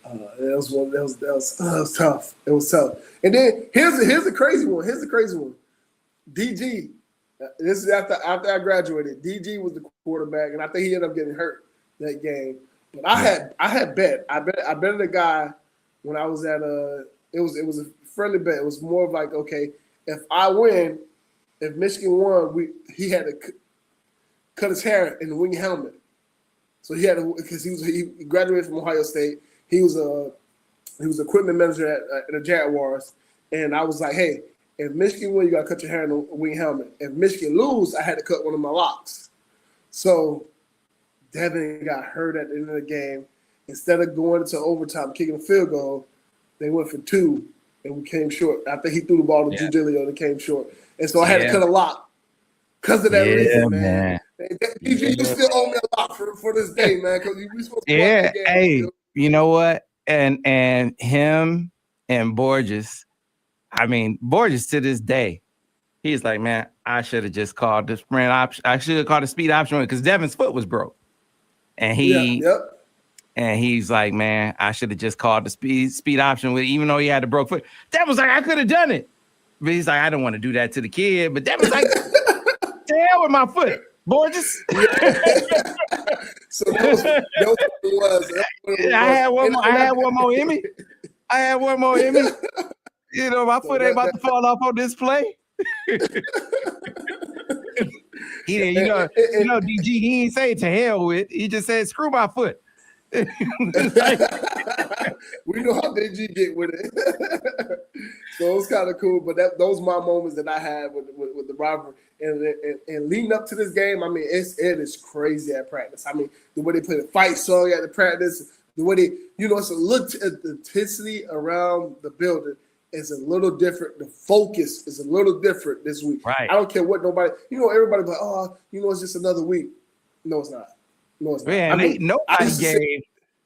That was tough. It was tough. And then here's the crazy one. DG. This is after I graduated. DG was the quarterback, and I think he ended up getting hurt that game. But I had bet. I betted a guy when I was at it was a friendly bet. It was more of like, okay, if I win, if Michigan won, he had to cut his hair in the wing helmet. So he had to, because he graduated from Ohio State. He was equipment manager at the Jaguars, and I was like, hey, if Michigan win, you got to cut your hair in the wing helmet. If Michigan lose, I had to cut one of my locks. So Devin got hurt at the end of the game. Instead of going into overtime, kicking a field goal, they went for 2, and we came short. I think he threw the ball to Giglio and it came short. And so I had to cut a lock because of that reason, man. You still owe me a lot for this day, man, because we supposed to win the game. Hey, you know what? And him and Borges, I mean, Borges to this day, he's like, man, I should have just called the sprint option. I should have called the speed option because Devin's foot was broke. And and he's like, man, I should have just called the speed option with, even though he had a broke foot. Devin was like, I could have done it. But he's like, I don't want to do that to the kid. But Devin's like, the hell with my foot, Borges. So that was I had one more Emmy. You know, my foot ain't about to fall off on this play. He didn't, you know, DG, he ain't say to hell with. He just said, screw my foot. We know how DG get with it. So it was kind of cool. But those my moments that I had with the rivalry. And leading up to this game, I mean, it is crazy at practice. I mean, the way they play the fight song at the practice, the way they, it's a little intensity around the building is a little different. The focus is a little different this week. Right. I don't care what nobody, everybody like, oh, it's just another week. No, it's not. No, it's not. Man,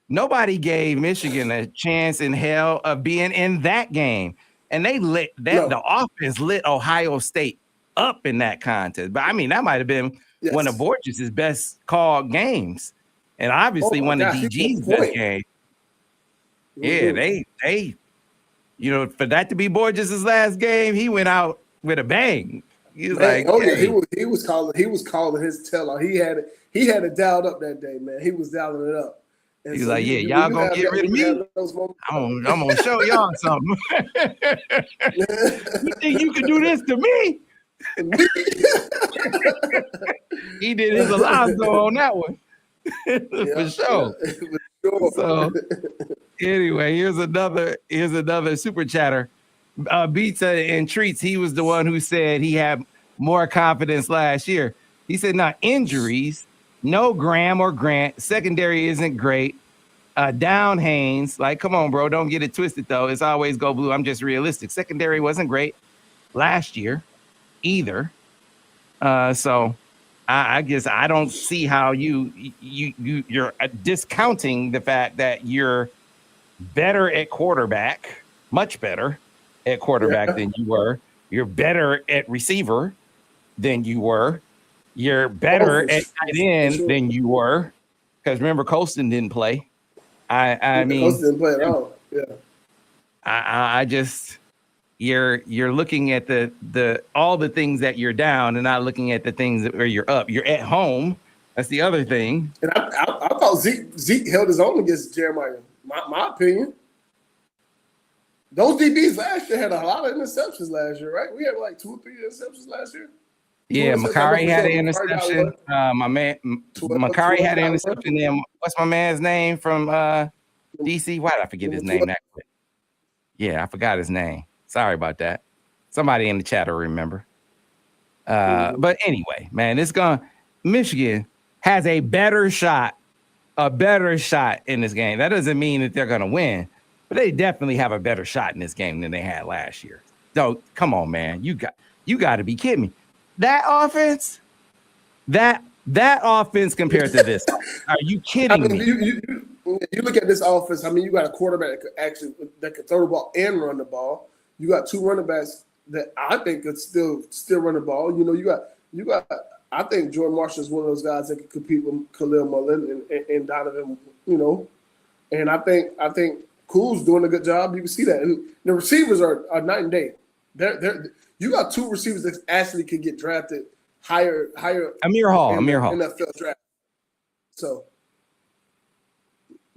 nobody gave Michigan a chance in hell of being in that game. And they lit that the offense lit Ohio State up in that contest. But I mean, that might have been one of Borges' best called games. And obviously one of DG's best games. Yeah, they for that to be Borges' last game, he went out with a bang. He was he was calling his tail out. He had it dialed up that day, man. He was dialing it up. And he's like, yeah, y'all gonna get rid of me? I'm gonna show y'all something. You think you can do this to me? He did his Alonzo on that one. For sure. So anyway, here's another super chatter. Beats and Treats, he was the one who said he had more confidence last year. He said, not injuries, no Graham or Grant. Secondary isn't great. Down Haynes, like, come on, bro, don't get it twisted, though. It's always go blue. I'm just realistic. Secondary wasn't great last year either. So I guess I don't see how you're discounting the fact that you're better at quarterback, much better at quarterback than you were. You're better at receiver than you were. You're better at tight end than you were. Because remember, Colston didn't play. I mean, Colston didn't play at all. Yeah. I just you're looking at the all the things that you're down and not looking at the things where you're up. You're at home. That's the other thing. And I thought Zeke held his own against Jeremiah. My opinion. Those DBs last year had a lot of interceptions last year, right? We had like 2 or 3 interceptions last year. Yeah, Makari had an interception. My man, Makari had an interception. Then what's my man's name from DC? Why did I forget his name that quick? Yeah, I forgot his name. Sorry about that. Somebody in the chat will remember. But anyway, man, Michigan has a better shot a better shot in this game. That doesn't mean that they're going to win, but they definitely have a better shot in this game than they had last year. So come on, man. You got to be kidding me. That offense, that offense compared to this. Are you kidding me? You look at this offense. I mean, you got a quarterback that could throw the ball and run the ball. You got two running backs that I think could still run the ball. You know, you got. I think Jordan Marshall is one of those guys that could compete with Khalil Mullen and Donovan. You know, and I think Cool's doing a good job. You can see that, and the receivers are night and day. You got two receivers that actually can get drafted higher. Amir Hall. NFL draft. So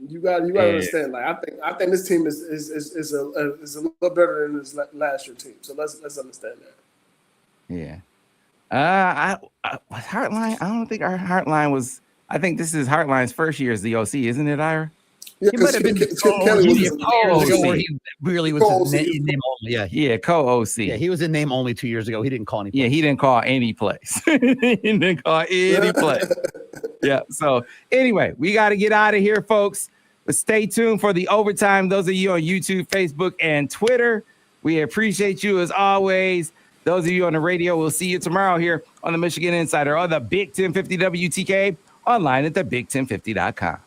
you got to understand. Like I think this team is a little better than this last year team. So let's understand that. Yeah. Hartline. I don't think our Hartline was. I think this is Hartline's first year as the OC, isn't it, Ira? Yeah, He might have been co-OC. He really was in name only. Yeah, co-OC. Yeah, he was in name only 2 years ago. He didn't call any plays. Yeah, he didn't call any plays. He didn't call any plays. Yeah. So anyway, we got to get out of here, folks. But stay tuned for the overtime. Those of you on YouTube, Facebook, and Twitter, we appreciate you as always. Those of you on the radio, we'll see you tomorrow here on the Michigan Insider or the Big 1050 WTKA online at thebig1050.com.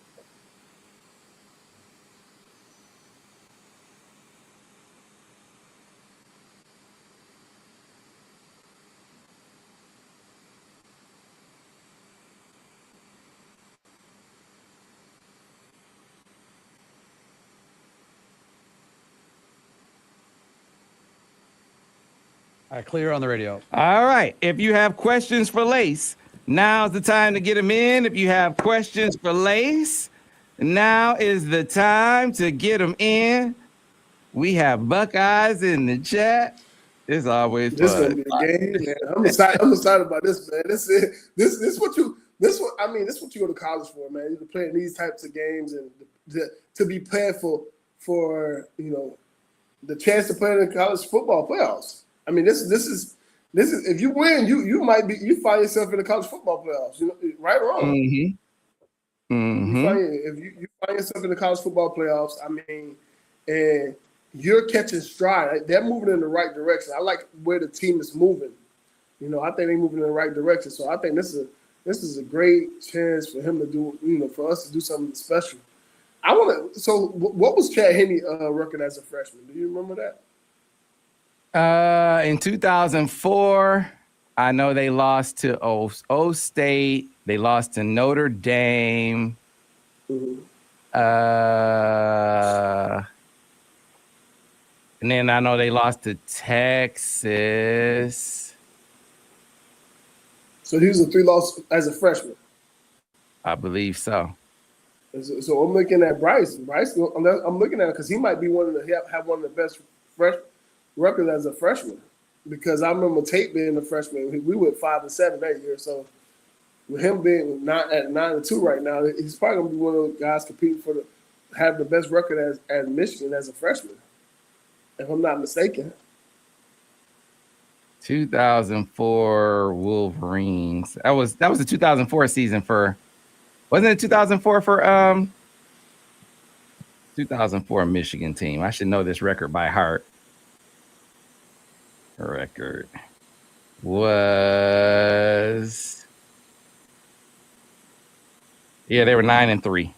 All right, clear on the radio. All right. If you have questions for Lace, now's the time to get them in. If you have questions for Lace, now is the time to get them in. We have Buckeyes in the chat. It's always fun. This is gonna be a game, man. I'm excited about this, man. This what you go to college for, man. You can play in these types of games and to be playing for the chance to play in the college football playoffs. I mean, this is if you win, you find yourself in the college football playoffs, right or wrong. If you find yourself in the college football playoffs, I mean, and you're catching stride. They're moving in the right direction. I like where the team is moving. I think they're moving in the right direction. So I think this is a great chance for him to do, for us to do something special. So what was Chad Henne record as a freshman? Do you remember that? In 2004, I know they lost to O State. They lost to Notre Dame. Mm-hmm. And then I know they lost to Texas. So he was a 3-loss as a freshman. I believe so. So I'm looking at Bryce. I'm looking at it because he might be have one of the best records as a freshman. Because I remember Tate being a freshman. We went 5-7 that year. So with him being not at 9-2 right now, he's probably gonna be one of those guys competing for have the best record as Michigan as a freshman, if I'm not mistaken. 2004 Wolverines. That was the 2004 season for. Wasn't it 2004 for 2004 Michigan team? I should know this record by heart. Record was they were 9-3.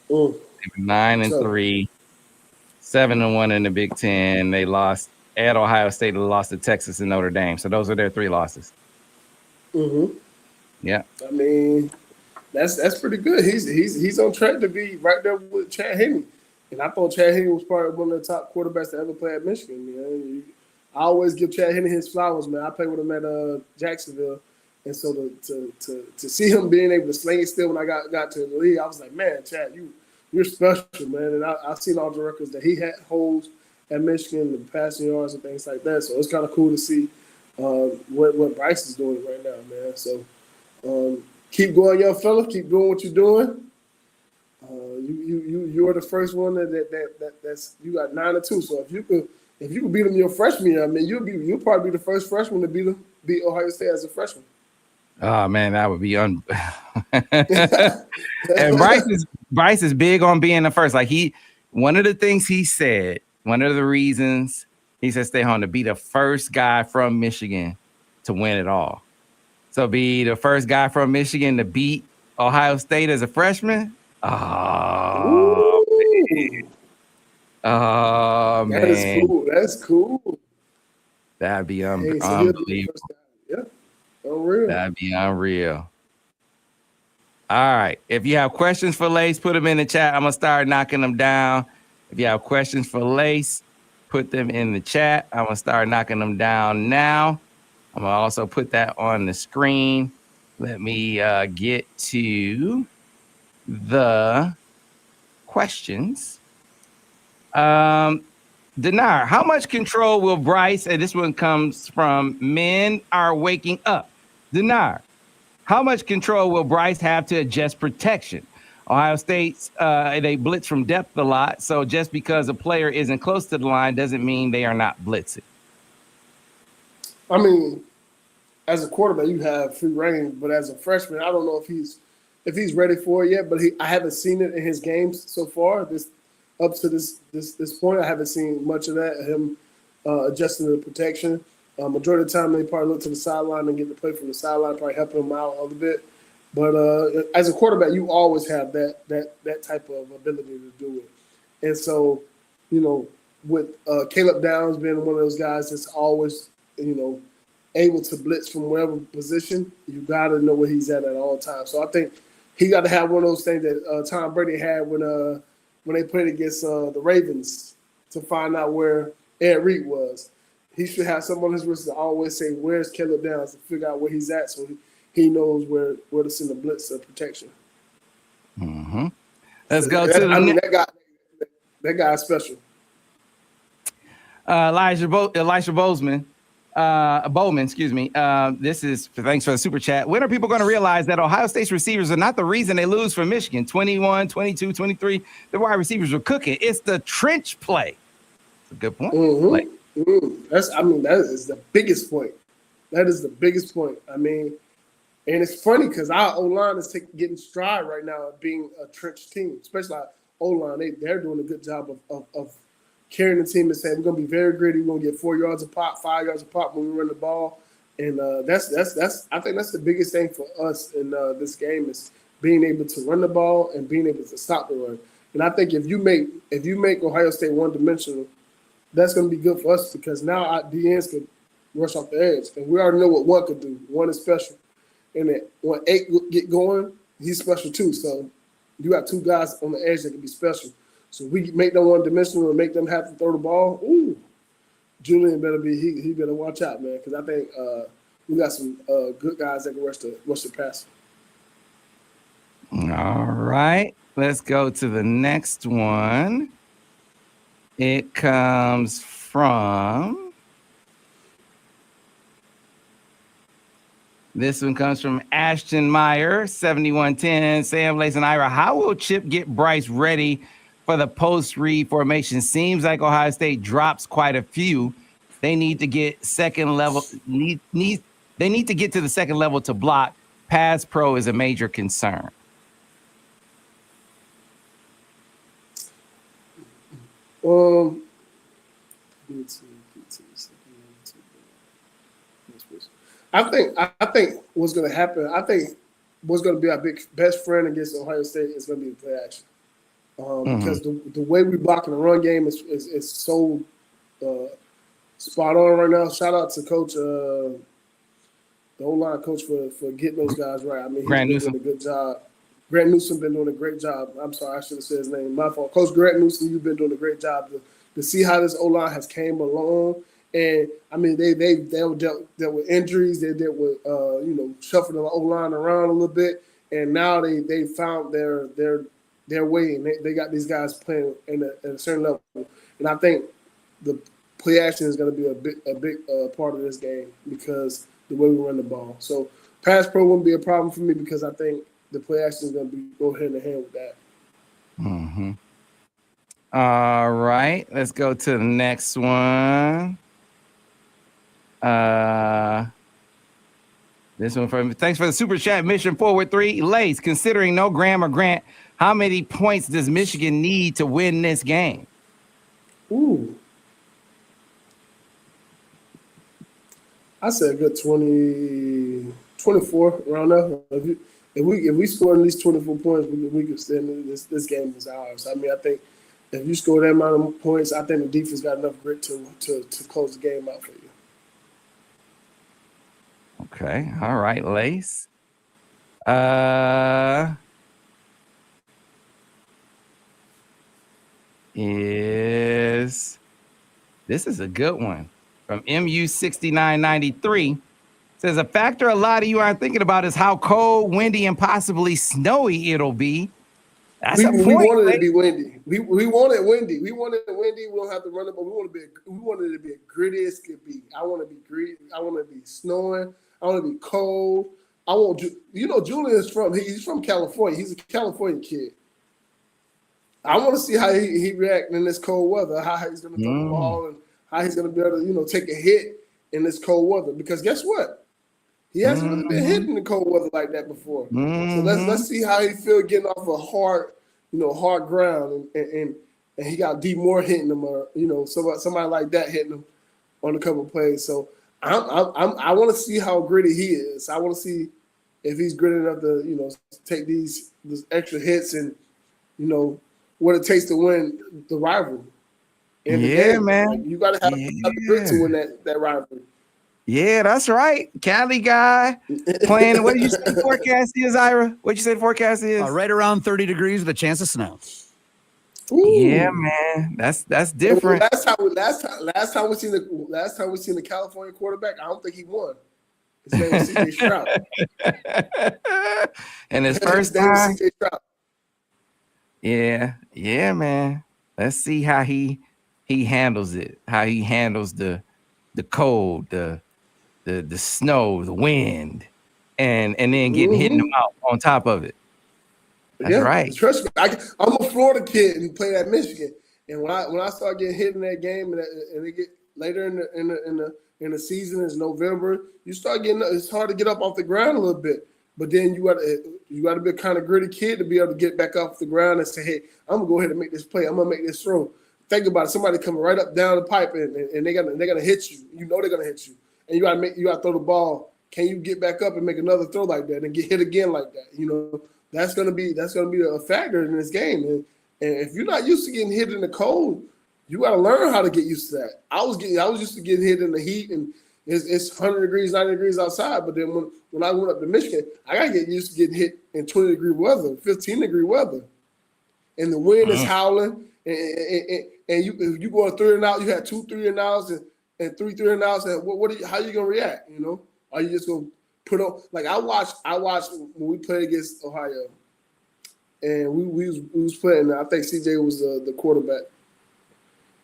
They were 9-3, 7-1 in the Big Ten. They lost at Ohio State. They lost to Texas and Notre Dame. So those are their 3 losses. Mm-hmm. Yeah. I mean, that's pretty good. He's on track to be right there with Chad Henne. And I thought Chad Henne was probably one of the top quarterbacks to ever play at Michigan. Man. I always give Chad Henne his flowers, man. I played with him at Jacksonville. And so to see him being able to sling it still when I got to the league, I was like, man, Chad, you're special, man. And I've seen all the records that he holds at Michigan, the passing yards and things like that. So it's kind of cool to see what Bryce is doing right now, man. So keep going, young fella. Keep doing what you're doing. You're the first one that's you got 9-2. So if you could beat them your freshman year, I mean you'll probably be the first freshman to beat Ohio State as a freshman. Oh man, that would be And Bryce is big on being the first. Like one of the things he said, one of the reasons he said stay home to be the first guy from Michigan to win it all. So be the first guy from Michigan to beat Ohio State as a freshman. Oh, man. Oh man. That is cool. That's cool. That'd be Hey, so unbelievable. Yeah. Unreal. That'd be unreal. All right. If you have questions for Lace, put them in the chat. I'm going to start knocking them down. If you have questions for Lace, put them in the chat. I'm going to start knocking them down now. I'm going to also put that on the screen. Let me get to the questions. Denard, how much control will Bryce, and this one comes from Men Are Waking Up. Denard, how much control will Bryce have to adjust protection? Ohio State's, they blitz from depth a lot, so just because a player isn't close to the line doesn't mean they are not blitzing. I mean, as a quarterback, you have free reign, but as a freshman, I don't know if he's ready for it yet. But I haven't seen it in his games so far. Up to this point, I haven't seen much of that. Him adjusting the protection. Majority of the time, they probably look to the sideline and get the play from the sideline, probably helping him out a little bit. But as a quarterback, you always have that type of ability to do it. And so, with Caleb Downs being one of those guys that's always, able to blitz from wherever position, you got to know where he's at all times. So I think he got to have one of those things that Tom Brady had when they played against the Ravens to find out where Ed Reed was. He should have someone on his wrist to always say, "Where's Caleb Downs?" to figure out where he's at, so he knows where to send the blitz of protection. Mm-hmm. Let's go to that guy's special. Elisha Bowman, excuse me. This is thanks for the super chat. When are people going to realize that Ohio State's receivers are not the reason they lose for Michigan? 21, 22, 23. The wide receivers were cooking. It's the trench play. That's a good point. Mm-hmm. That is the biggest point. That is the biggest point. And it's funny because our O-line is getting stride right now of being a trench team, especially our O-line. They're doing a good job of carrying the team and saying we're going to be very gritty. We're going to get 4 yards a pop, 5 yards a pop when we run the ball. And that's I think that's the biggest thing for us in this game is being able to run the ball and being able to stop the run. And I think if you make Ohio State one-dimensional, that's going to be good for us because now our DNs can rush off the edge. And we already know what one could do. One is special. And then when 8 get going, he's special too. So you got 2 guys on the edge that can be special. So we make them one-dimensional and make them have to throw the ball. Ooh, Julian better he better watch out, man, because I think we got some good guys that can rush the pass. All right, let's go to the next one. It comes from this one comes from Ashton Meyer, 7110. Sam, Lace, and Ira. How will Chip get Bryce ready for the post-read formation? Seems like Ohio State drops quite a few. They need to get second level. They need to get to the second level to block. Pass pro is a major concern. I think what's going to happen. I think what's going to be our best friend against Ohio State is going to be the play action. Because the way we block in the run game is so spot on right now. Shout out to Coach, the O-line coach for getting those guys right. He's been doing a good job. Grant Newsom been doing a great job. I'm sorry, I should have said his name. My fault. Coach Grant Newsom, you've been doing a great job to see how this O-line has came along. And they dealt with injuries. They dealt with shuffling the O-line around a little bit. And now they found their way, and they got these guys playing at a certain level. And I think the play action is going to be a big part of this game because the way we run the ball. So pass pro wouldn't be a problem for me because I think the play action is going to go hand in hand with that. Mm-hmm. All right, let's go to the next one. This one from thanks for the super chat. Mission Forward 3. Lace, considering no Graham or Grant, how many points does Michigan need to win this game? Ooh. I said a good 20, 24 around there. If we score at least 24 points, we can stand this game is ours. I mean, I think if you score that amount of points, I think the defense got enough grit to close the game out for you. Okay. All right, Lace. This is a good one from MU6993. Says a factor a lot of you aren't thinking about is how cold, windy, and possibly snowy it'll be. That's a point. We wanted it to be windy. We wanted windy. We wanted it windy. We don't have to run it, but we wanted it to be as gritty as could be. I want to be gritty. I want to be snowing. I want to be cold. I want Julian is he's from California. He's a California kid. I want to see how he react in this cold weather. How he's going to throw the ball and how he's going to be able to take a hit in this cold weather. Because guess what? He hasn't really been hit in the cold weather like that before. So let's see how he feel getting off a hard ground, and he got D Moore hitting him, or somebody like that hitting him on a couple of plays. So I want to see how gritty he is. I want to see if he's gritty enough to take these extra hits and what it takes to win the rivalry. Yeah, man. Like, you got to have the grit to win that rivalry. Yeah, that's right. Cali guy playing. What did you say the forecast is, Ira? What did you say the forecast is? Right around 30 degrees with a chance of snow. Ooh. Yeah, man. That's different. Last time we seen the California quarterback, I don't think he won. His name was CJ Stroud. And his first time. CJ Stroud. Yeah, man. Let's see how he handles it. How he handles the cold, the snow, the wind, and then hitting them out on top of it. That's right. Trust me, I'm a Florida kid and played at Michigan, and when I start getting hit in that game, and they get later in the season, it's November, you start getting. It's hard to get up off the ground a little bit, but then you got to be a kind of gritty kid to be able to get back off the ground and say, hey, I'm gonna go ahead and make this play. I'm gonna make this throw. Think about it. Somebody coming right up down the pipe and they're gonna hit you. You know they're gonna hit you, and you gotta throw the ball. Can you get back up and make another throw like that and get hit again like that? That's gonna be a factor in this game. And if you're not used to getting hit in the cold, you gotta learn how to get used to that. I was used to getting hit in the heat, and it's 100 degrees, 90 degrees outside. But then when I went up to Michigan, I gotta get used to getting hit in 20-degree weather, 15-degree weather, and the wind is howling. And you going 3 and out, you had 2 3 and outs and 3 3 and outs, and how you gonna react? Are you just gonna put on? Like I watched when we played against Ohio, and we was playing. I think CJ was the quarterback,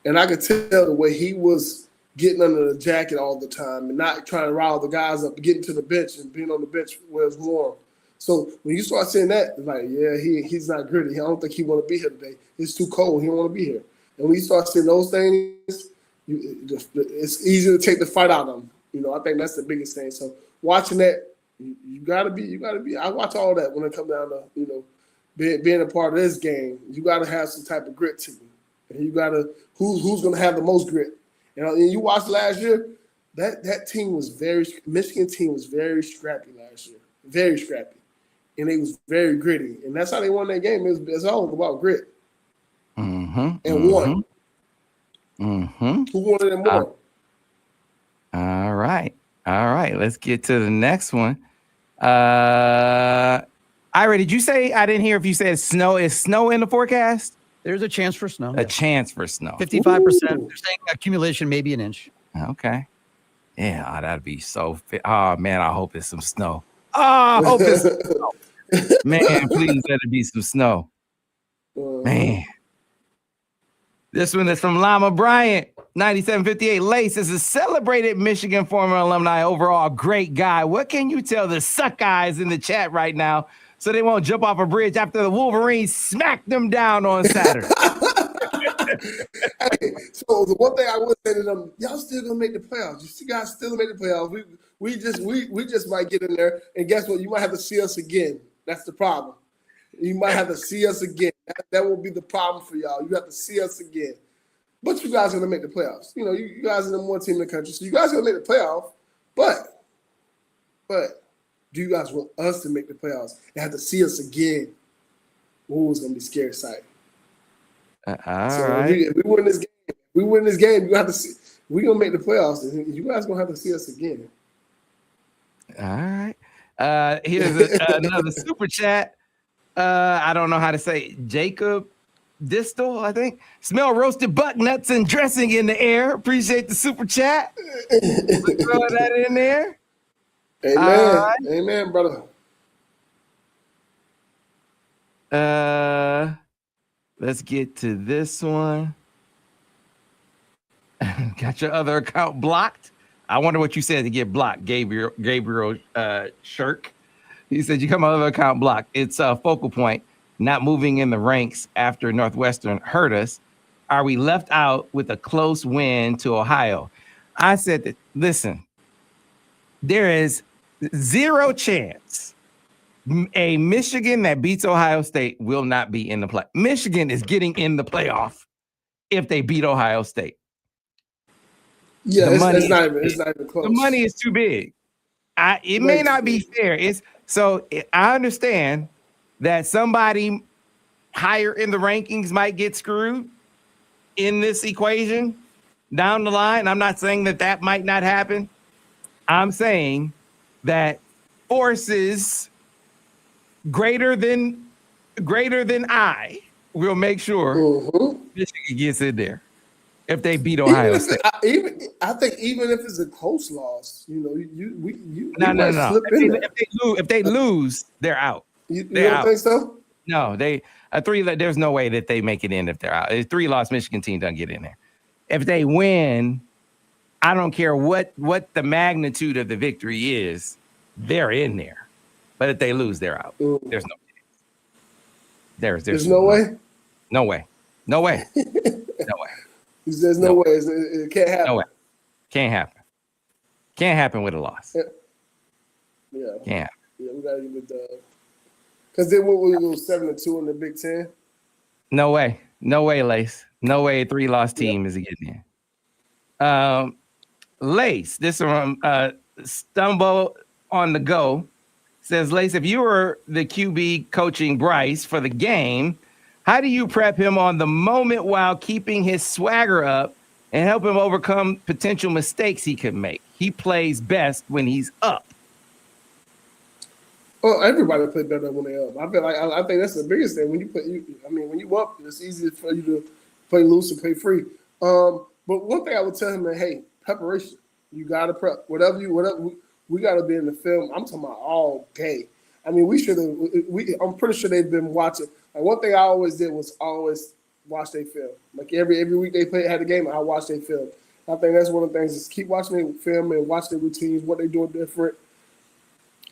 and I could tell the way he was getting under the jacket all the time and not trying to rile the guys up, getting to the bench and being on the bench where it's warm. So when you start saying that, it's like, yeah, he's not gritty. I don't think he want to be here today. It's too cold. He don't want to be here. And when you start saying those things, it's easy to take the fight out of them. I think that's the biggest thing. So watching that, you gotta be. I watch all that when it comes down to being a part of this game. You gotta have some type of grit to you, and you gotta who's gonna have the most grit. And you watched last year, that team was Michigan team was very scrappy last year, very scrappy, and it was very gritty, and that's how they won that game. It's all about grit. And won. Who wanted it more? All right. Let's get to the next one. Ira, did you say? I didn't hear if you said snow. Is snow in the forecast? There's a chance for snow. A chance for snow. 55%. They're saying accumulation maybe an inch. Okay. Yeah, that'd be so fit. Oh man, I hope it's some snow. Oh, I hope it's some snow. Man, please let it be some snow. Man. This one is from Lama Bryant, 9758. Lace is a celebrated Michigan former alumni, overall great guy. What can you tell the suck guys in the chat right now so they won't jump off a bridge after the Wolverines smack them down on Saturday? Hey, so the one thing I would say to them, y'all still gonna make the playoffs. You guys still make the playoffs. We just might get in there, and guess what? You might have to see us again. That's the problem. You might have to see us again. That will be the problem for y'all. You have to see us again. But you guys are gonna make the playoffs. You know, you guys are the one team in the country, so you guys are gonna make the playoff. But do you guys want us to make the playoffs and have to see us again? Ooh, it's gonna be scary sight. All So right. if we win this game, you have to see. We're gonna make the playoffs, and you guys gonna have to see us again. All right. Here's another super chat. I don't know how to say Jacob Distal, I think. Smell roasted buck nuts and dressing in the air. Appreciate the super chat. Throw that in there. Amen. Amen, brother. Let's get to this one. Got your other account blocked. I wonder what you said to get blocked, Gabriel Shirk. He said you come on other account blocked. It's a focal point, not moving in the ranks after Northwestern hurt us. Are we left out with a close win to Ohio? I said that, listen, there is zero chance a Michigan that beats Ohio State will not be in the play. Michigan is getting in the playoff if they beat Ohio State. Yeah, it's not even close. The money is too big. It may not be fair. I understand that somebody higher in the rankings might get screwed in this equation down the line. I'm not saying that might not happen. I'm saying that forces greater than I will make sure Michigan gets in there if they beat Ohio State. I think even if it's a close loss, you know, No. If they lose, they're out. You don't think so? No, there's no way that they make it in if they're out. A 3-loss Michigan team doesn't get in there. If they win, I don't care what the magnitude of the victory is, they're in there. But if they lose, they're out. There's no chance. There's no way? No way. No way. No way. There's no way. It can't happen. No way. Can't happen. Can't happen with a loss. Yeah. Can't happen. Yeah, we gotta give it dub. Because then we go 7-2 in the Big Ten. No way. No way, Lace. No way a 3-loss team is getting in. Lace, this one Stumble on the Go says, Lace, if you were the QB coaching Bryce for the game, how do you prep him on the moment while keeping his swagger up and help him overcome potential mistakes he could make? He plays best when he's up. Well, everybody play better when they're up. I think that's the biggest thing. When you up, it's easier for you to play loose and play free. But one thing I would tell him that, hey, preparation. You gotta prep. Whatever we gotta be in the film. I'm talking about all day. I mean, I'm pretty sure they've been watching. Like, one thing I always did was always watch their film. Like every week they had a game, I watch their film. I think that's one of the things is keep watching their film and watch their routines, what they're doing different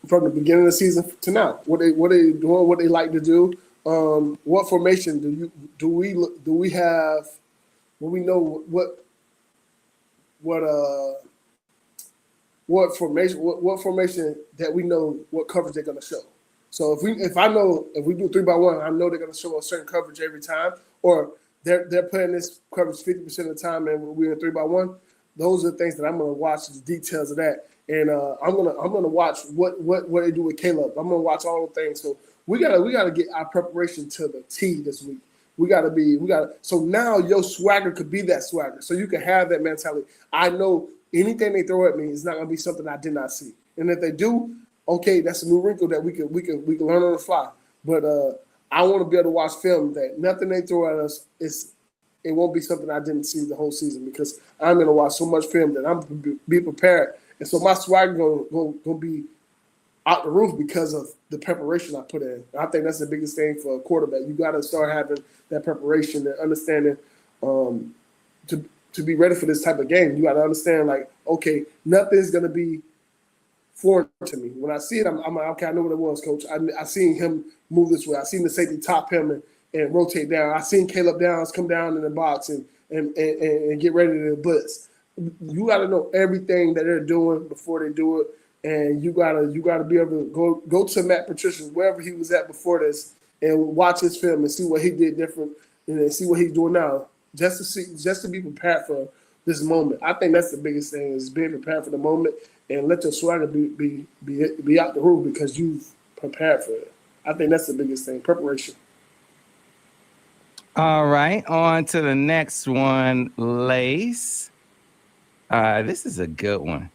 from the beginning of the season to now. What they doing, what they like to do. What formation do we have? When we know what formation that we know what coverage they're going to show. So if we do 3-by-1, I know they're going to show a certain coverage every time, or they're playing this coverage 50% of the time, and we're in 3-by-1. Those are the things that I'm going to watch, the details of that, and I'm gonna watch what they do with Caleb. I'm going to watch all the things. So we gotta get our preparation to the T this week. So now your swagger could be that swagger. So you can have that mentality. I know anything they throw at me is not going to be something I did not see. And if they do, okay, that's a new wrinkle that we can learn on the fly. But I want to be able to watch film that nothing they throw at us it won't be something I didn't see the whole season, because I'm going to watch so much film that I'm going to be prepared. And so my swagger going to be out the roof because of the preparation I put in. I think that's the biggest thing for a quarterback. You got to start having that preparation and understanding to be ready for this type of game. You got to understand, like, okay, nothing's going to be foreign to me. When I see it, I'm like, okay, I know what it was, coach. I seen him move this way. I seen the safety top him and rotate down. I seen Caleb Downs come down in the box and get ready to blitz. You got to know everything that they're doing before they do it, and you gotta be able to go to Matt Patricia wherever he was at before this and watch his film and see what he did different and see what he's doing now, just to be prepared for this moment. I think that's the biggest thing is being prepared for the moment and let your swagger be out the roof because you've prepared for it. I think that's the biggest thing, preparation. All right, on to the next one, Lace. This is a good one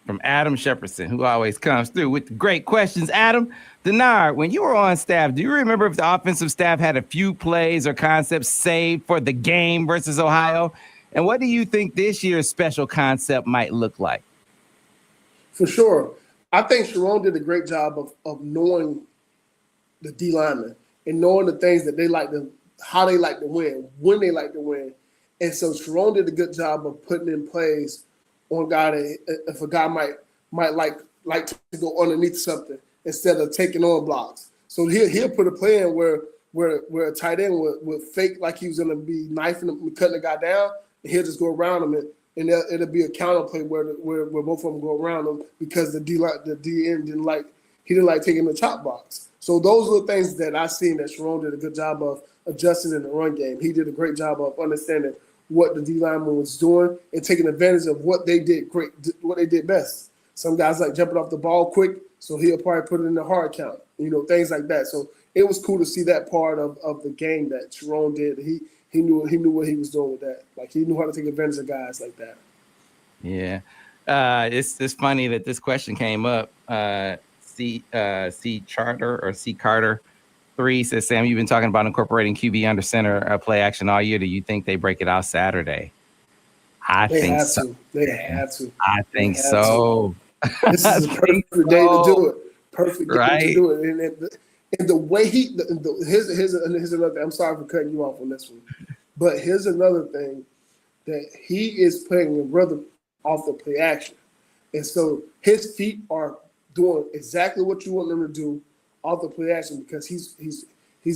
from Adam Shepardson, who always comes through with the great questions. Adam, Denard, when you were on staff, do you remember if the offensive staff had a few plays or concepts saved for the game versus Ohio? And what do you think this year's special concept might look like? For sure. I think Sharon did a great job of knowing the D linemen and knowing the things that they like to, how they like to win, when they like to win. And so Sharon did a good job of putting in plays on guy that if a guy might like to go underneath something instead of taking on blocks. So he'll put a play in where a tight end would fake like he was going to be knifing him, cutting the guy down, and he'll just go around him and it'll be a counter play where both of them go around him because the DN didn't like taking the top box. So those are the things that I've seen that Sharon did a good job of adjusting in the run game. He did a great job of understanding what the D lineman was doing and taking advantage of what they did what they did best. Some guys like jumping off the ball quick, so he'll probably put it in the hard count, things like that. So it was cool to see that part of the game that Sharon did. He knew what he was doing with that. Like he knew how to take advantage of guys like that. Yeah. It's funny that this question came up. C Carter 3 says, Sam, you've been talking about incorporating QB under center play action all year. Do you think they break it out Saturday? I think so. They have to. I think so. This is a perfect day to do it. Perfect day to do it. And the way here's another thing. I'm sorry for cutting you off on this one. But here's another thing that he is playing the rhythm off the play action. And so his feet are doing exactly what you want them to do off the play action because he's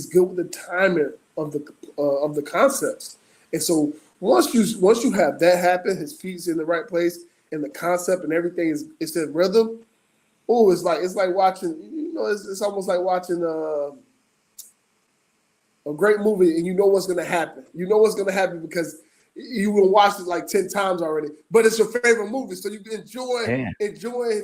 good with the timing of the concepts. And so once you have that happen, his feet's in the right place and the concept and everything is in rhythm. Oh, it's like watching, it's almost like watching a great movie and you know what's gonna happen. You know what's gonna happen because you will watch it like 10 times already. But it's your favorite movie, so you enjoy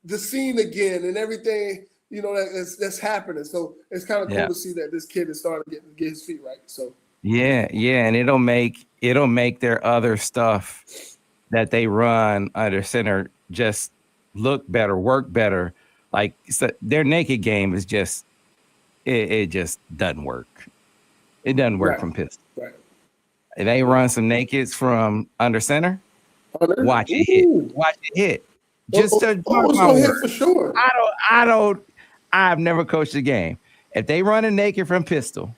the scene again and everything. That's happening. So it's kind of cool to see that this kid is starting to get his feet right. So yeah, and it'll make their other stuff that they run under center just look better, work better. Like their naked game is just it just doesn't work. It doesn't work from pistol. Right. If they run some nakeds from under center, watch it hit. Watch it hit. Just to mark my word. For sure. I've never coached a game. If they run a naked from pistol,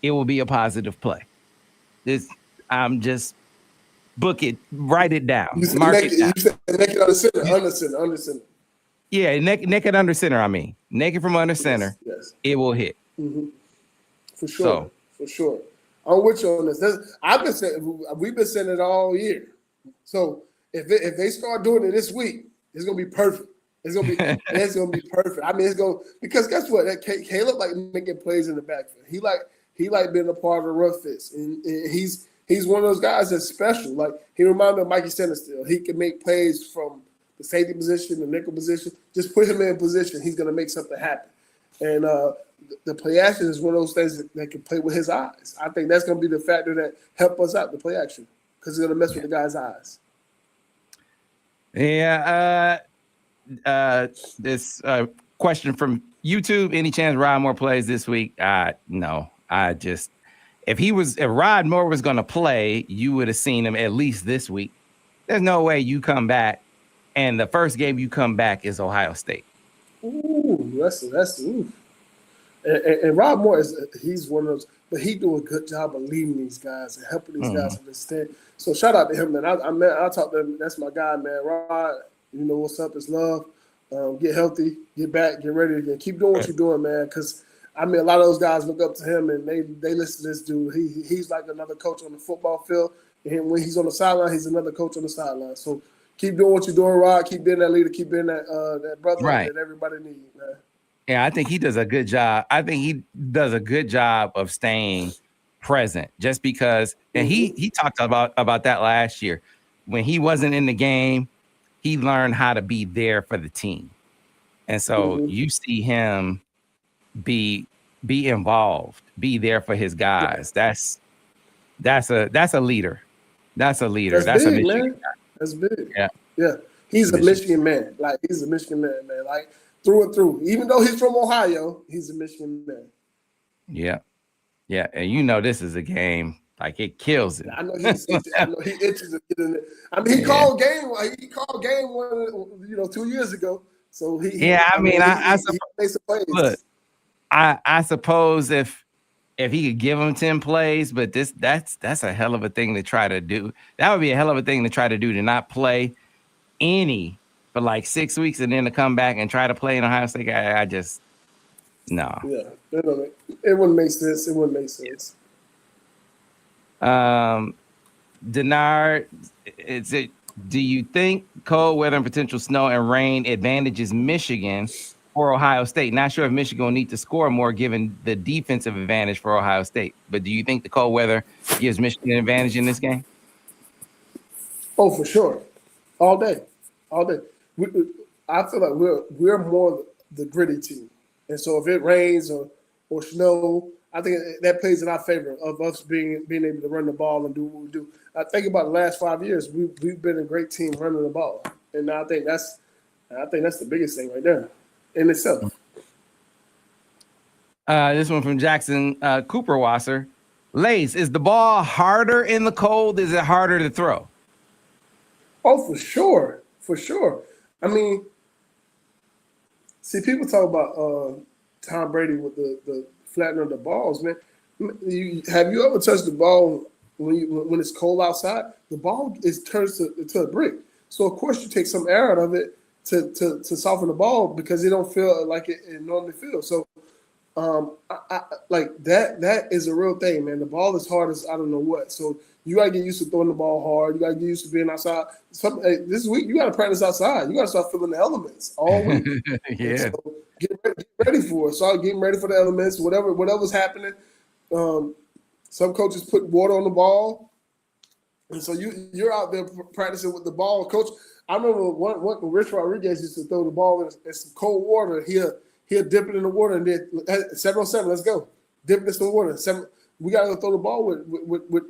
it will be a positive play. I'm just book it, write it down, mark it down. You said naked under center. Yeah, naked under center. I mean, naked from under center. Yes. It will hit. Mm-hmm. For sure. I'm with you on this. We've been saying it all year. So if they start doing it this week, it's gonna be perfect. It's gonna be perfect. I mean, because guess what? Caleb like making plays in the backfield. He like being a part of the rough fits, and he's one of those guys that's special. Like he reminded me of Mikey Sennestill. He can make plays from the safety position, the nickel position. Just put him in position, he's gonna make something happen. And the play action is one of those things that can play with his eyes. I think that's gonna be the factor that help us out the play action because it's gonna mess with the guy's eyes. Yeah. This question from YouTube: any chance Rod Moore plays this week? No. If Rod Moore was going to play, you would have seen him at least this week. There's no way you come back and the first game you come back is Ohio State. Ooh, that's ooh. And Rod Moore he's one of those, but he do a good job of leading these guys and helping these guys understand. So shout out to him, man. I talk to him. That's my guy, man. Rod, you know what's up? It's love. Get healthy, get back, get ready again. Keep doing what you're doing, man. Because I mean, a lot of those guys look up to him and they listen to this dude. He's like another coach on the football field, And when he's on the sideline, he's another coach on the sideline. So keep doing what you're doing, Rod. Keep being that leader. Keep being that brother Right. that everybody needs, man. Yeah, I think he does a good job. I think he does a good job of staying present, just because. And he talked about that last year when he wasn't in the game. He learned how to be there for the team, and so you see him be involved, be there for his guys. That's a leader. That's a leader. That's big, a Michigan man. guy. That's big. Yeah. He's a Michigan man. Like, he's a Michigan man, man. Like, through and through. Even though he's from Ohio, he's a Michigan man. Yeah. And you know this is a game. Like, it kills it. I know he itches to get in there. I mean, he called game 1, 2 years ago. So he made some plays. Look, I suppose if he could give him 10 plays, but that's a hell of a thing to try to do. That would be a hell of a thing to try to do, to not play any for like 6 weeks and then to come back and try to play in Ohio State. I just no. Yeah, it wouldn't make sense. It wouldn't make sense. Denard, do you think cold weather and potential snow and rain advantages Michigan or Ohio State? Not sure if Michigan will need to score more given the defensive advantage for Ohio State, but do you think the cold weather gives Michigan an advantage in this game? Oh, for sure. All day. I feel like we're more the gritty team. And so if it rains or snow, I think that plays in our favor of us being able to run the ball and do what we do. I think about the last 5 years, we've been a great team running the ball, and I think that's the biggest thing right there in itself. This one from Jackson Cooperwasser. Lace, is the ball harder in the cold? Is it harder to throw? Oh, for sure. I mean, see, people talk about Tom Brady with the flattening of the balls, man. Have you ever touched the ball when it's cold outside? The ball turns to a brick. So of course you take some air out of it to soften the ball because it don't feel like it normally feels. So I like that is a real thing, man. The ball is hard as I don't know what. So you gotta get used to throwing the ball hard. You gotta get used to being outside. This week you gotta practice outside. You gotta start feeling the elements all week. Yeah. So get ready for it. Start getting ready for the elements. Whatever's happening. Some coaches put water on the ball, and so you're out there practicing with the ball. Coach, I remember when Rich Rodriguez used to throw the ball in some cold water. He'll dip it in the water and then 7-on-7. Let's go. Dip it in some water. We got to throw the ball with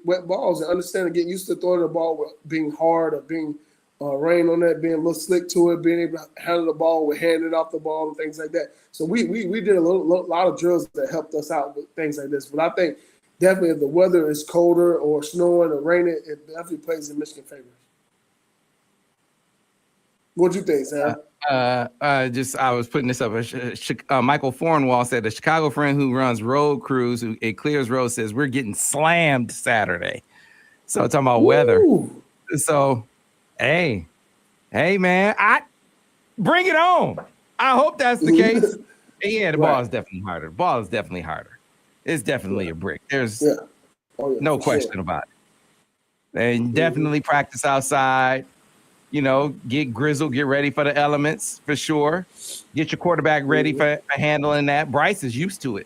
wet balls and understand and get used to throwing the ball with being hard or being rain on that, being a little slick to it, being able to handle the ball with handing off the ball and things like that. So we did a lot of drills that helped us out with things like this. But I think definitely if the weather is colder or snowing or raining, it definitely plays in Michigan favor. What do you think, Sam? I was putting this up. Michael Fornwall said a Chicago friend who runs road crews, it clears roads, says we're getting slammed Saturday. So talking about weather. So, hey, man, bring it on. I hope that's the case. Yeah, the ball is definitely harder. The ball is definitely harder. It's definitely a brick. There's no question about it. And definitely practice outside. You know, get grizzled, get ready for the elements for sure. Get your quarterback ready for handling that. Bryce is used to it.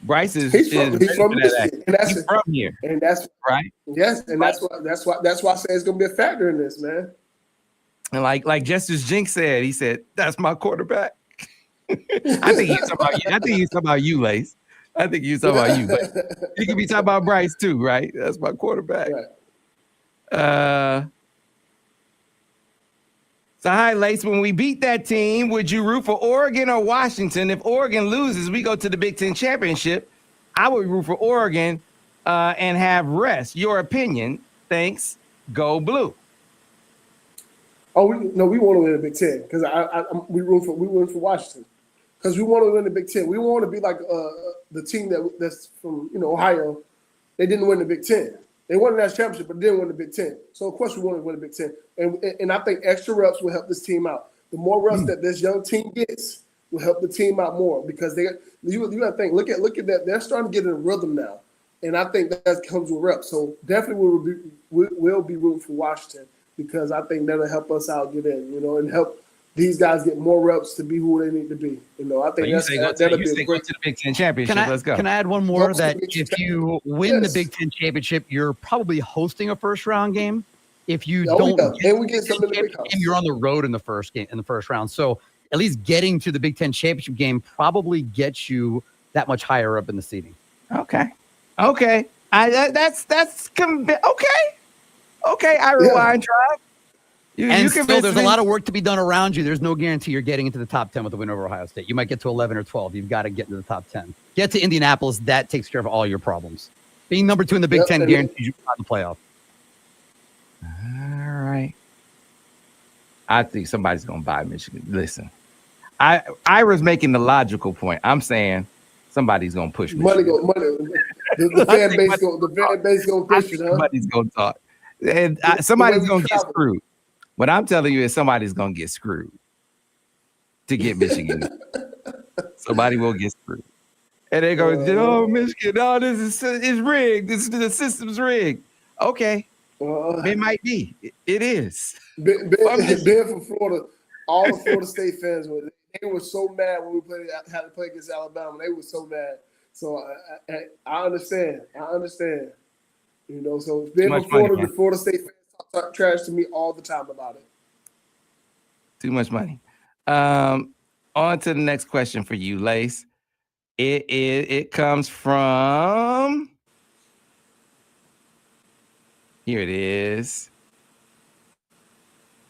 Bryce is from Michigan. He's from here, and that's right. Yes, and that's why I say it's gonna be a factor in this, man. And like Justice Jinx said, he said, "That's my quarterback." I think he's talking about you. I think he's talking about you, Lace. I think he's talking about you, but he could be talking about Bryce too, right? That's my quarterback. Right. So, hi, Lace. When we beat that team, would you root for Oregon or Washington? If Oregon loses, we go to the Big Ten Championship. I would root for Oregon and have rest. Your opinion. Thanks. Go Blue. Oh, we want to win the Big Ten because we root for Washington because we want to win the Big Ten. We want to be like the team that's from Ohio. They didn't win the Big Ten. They won the national championship, but didn't win the Big Ten. So, of course, we want to win the Big Ten. And I think extra reps will help this team out. The more reps that this young team gets will help the team out more because you got to think, look at that. They're starting to get in a rhythm now. And I think that comes with reps. So definitely we'll be rooting for Washington because I think that'll help us out get in, and help these guys get more reps to be who they need to be. I think that'll be a great. Go to the Big Ten championship. Let's go. Can I add one more? That if you win the Big Ten championship, you're probably hosting a first round game. If you don't, and we get some in the big house. You're on the road in the first round. So at least getting to the Big Ten championship game probably gets you that much higher up in the seeding. Okay. That's okay. I rewind, Tribe. And still, there's a lot of work to be done around you. There's no guarantee you're getting into the top 10 with a win over Ohio State. You might get to 11 or 12. You've got to get into the top 10. Get to Indianapolis. That takes care of all your problems. Being number 2 in the Big Ten guarantees you in the playoff. All right. I think somebody's going to buy Michigan. Listen, Ira's making the logical point. I'm saying somebody's going to push Michigan. Money. The fan base going to push it. Somebody's going to talk. And somebody's going to get screwed. What I'm telling you is somebody's going to get screwed to get Michigan. Somebody will get screwed. And they go, Michigan, this is rigged. The system's rigged. Okay. It might be. It is. Ben from Florida, all the Florida State fans they were so mad when we had to play against Alabama. They were so mad. So I understand. So Ben from Florida, the Florida State fans talk trash to me all the time about it. Too much money. On to the next question for you, Lace. It comes from. Here it is.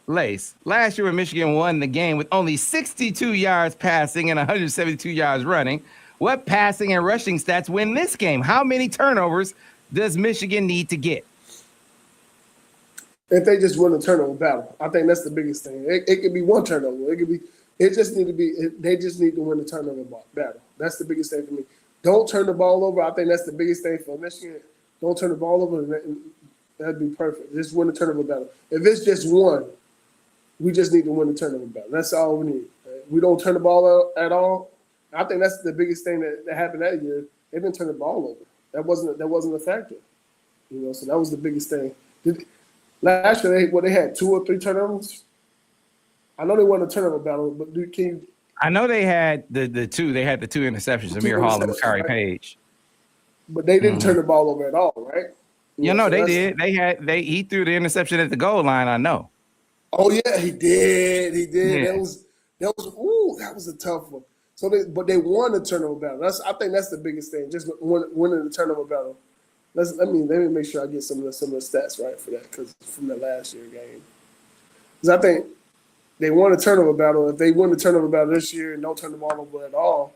Lace. Last year when Michigan won the game with only 62 yards passing and 172 yards running, what passing and rushing stats win this game? How many turnovers does Michigan need to get? If they just win the turnover battle, I think that's the biggest thing. It could be one turnover. They just need to win the turnover battle. That's the biggest thing for me. Don't turn the ball over. I think that's the biggest thing for Michigan. Don't turn the ball over. That'd be perfect. Just win the turnover battle. If it's just one, we just need to win the turnover battle. That's all we need. We don't turn the ball out at all. I think that's the biggest thing that happened that year. They didn't turn the ball over. That wasn't a factor. So that was the biggest thing. Last year, they had 2 or 3 turnovers. I know they won a turnover battle, but I know they had the 2. They had the 2 interceptions. Amir Hall and Makari Page. But they didn't turn the ball over at all, right? They did. He threw the interception at the goal line. I know. Oh yeah, he did. Yeah. That was a tough one. But they won the turnover battle. I think that's the biggest thing. Just winning the turnover battle. Let me make sure I get some of the stats right for that, because from the last year game. Because I think they won a turnover battle. If they win the turnover battle this year and don't turn the ball over at all,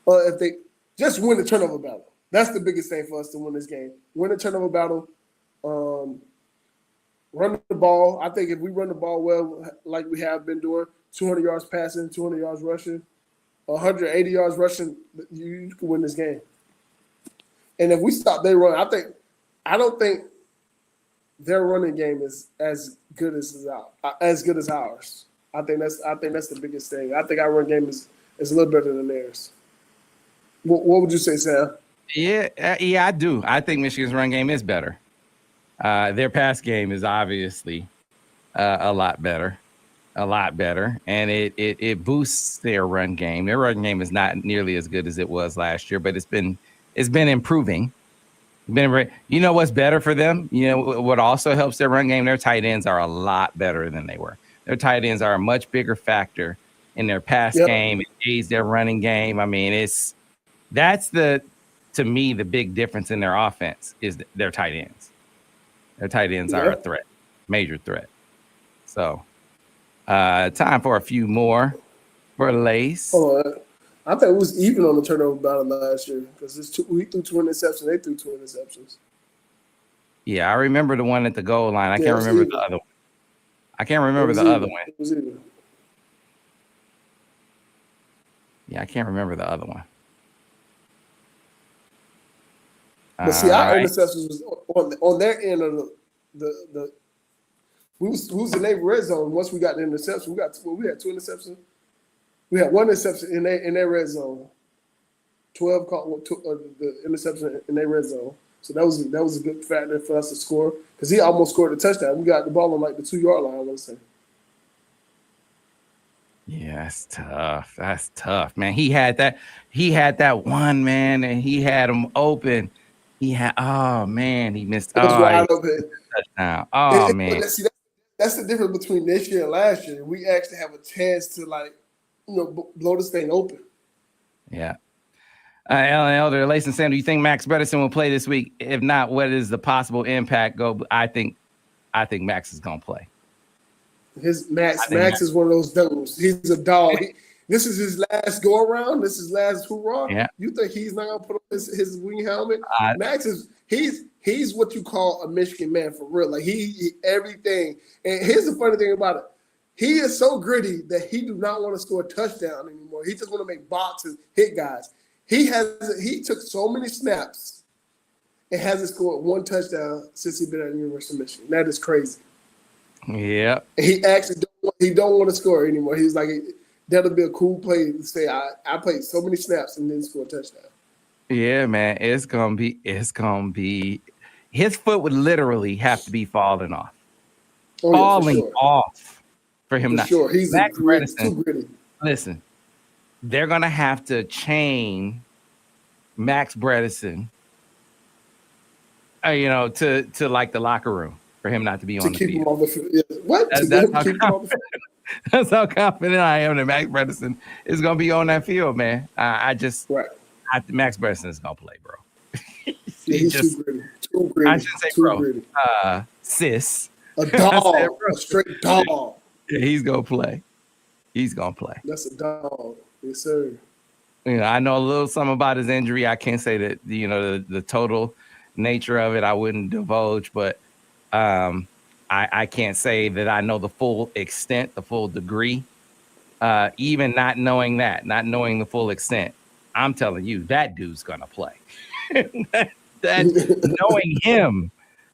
or if they just win the turnover battle, that's the biggest thing for us to win this game. Win the turnover battle, run the ball. I think if we run the ball well, like we have been doing, 200 yards passing, 200 yards rushing, 180 yards rushing, you can win this game. And if we stop their run, I don't think their running game is as good as ours. I think that's the biggest thing. I think our run game is a little better than theirs. What would you say, Sam? Yeah, I do. I think Michigan's run game is better. Their pass game is obviously a lot better, and it boosts their run game. Their run game is not nearly as good as it was last year, but it's been improving. You know what's better for them? What also helps their run game? Their tight ends are a lot better than they were. Their tight ends are a much bigger factor in their pass game. It aids their running game. I mean, to me, the big difference in their offense is their tight ends. Their tight ends are a threat, major threat. So, time for a few more for Lace. I think it was even on the turnover battle last year because we threw 2 interceptions. They threw 2 interceptions. Yeah, I remember the one at the goal line. I can't remember the other one. It was even. Yeah, I can't remember the other one. But see, our interceptions was on their end of the who's the neighbor red zone. Once we got the interception, we had 2 interceptions. We had 1 interception in their red zone. 12 caught the interception in their red zone. So that was a good factor for us to score because he almost scored a touchdown. We got the ball on like the 2-yard line, I want to say. Yeah, that's tough. That's tough, man. He had that one, man, and he had him open. He missed. It was wide open. Touchdown. Oh man. See, that's the difference between this year and last year. We actually have a chance to blow this thing open. Yeah. Ellen Elder, Layson Sam, do you think Max Bredesen will play this week? If not, what is the possible impact? I think Max is gonna play. Max is one of those dudes. He's a dog. This is his last go around. This is his last hoorah. Yeah. You think he's not gonna put on his wing helmet? Max he's what you call a Michigan man for real. Like he everything. And here's the funny thing about it. He is so gritty that he do not want to score a touchdown anymore. He just want to make boxes, hit guys. He took so many snaps and hasn't scored one touchdown since he's been at the University of Michigan. That is crazy. Yeah. And he actually don't want to score anymore. He's like, that'll be a cool play to say I played so many snaps and didn't score a touchdown. Yeah, man. It's gonna be his foot would literally have to be falling off. Falling off for him not. Sure. He's Max too gritty. Listen, they're gonna have to chain Max Bredesen, to like the locker room for him not to be on the field. Him on the field. Yeah. What? That's how confident I am that Max Bredesen is gonna be on that field, man. Max Bredesen is gonna play, bro. He's too gritty. Too gritty. I shouldn't say bro. Gritty. Sis. A dog. A straight dog. Yeah, he's gonna play. He's gonna play. That's a dog. Yes, sir. I know a little something about his injury. I can't say that the total nature of it. I wouldn't divulge, but I can't say that I know the full extent, the full degree. Even not knowing the full extent, I'm telling you that dude's gonna play. that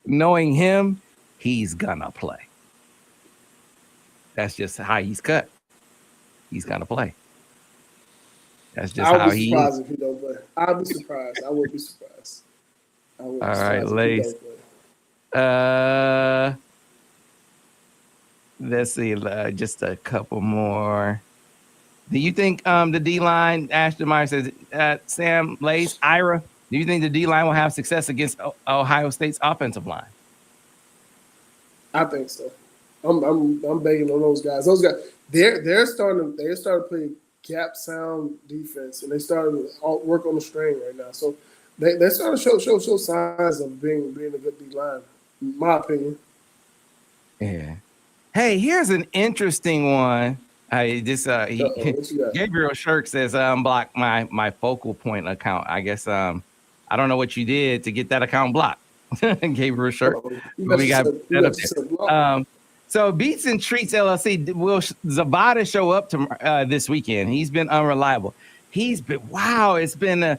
knowing him, he's gonna play. That's just how he's cut. He's gonna play. That's just how he is. I'll be surprised if he don't play. I'll be surprised. I would be surprised. All right, Lace. Let's see, just a couple more. Do you think the D-line, Ashton Meyer says, Sam, Lace, Ira, do you think the D-line will have success against Ohio State's offensive line? I think so. I'm begging on those guys. Those guys, they're starting to play gap sound defense, and they started to work on the string right now. So they're starting to show signs of being a good D-line, in my opinion. Yeah. Hey, here's an interesting one. Gabriel Shirk says unblock my Focal Point account. I guess I don't know what you did to get that account blocked. Gabriel Shirk. We got that up there. So Beats and Treats LLC, will Zabata show up to this weekend? He's been unreliable. It's been an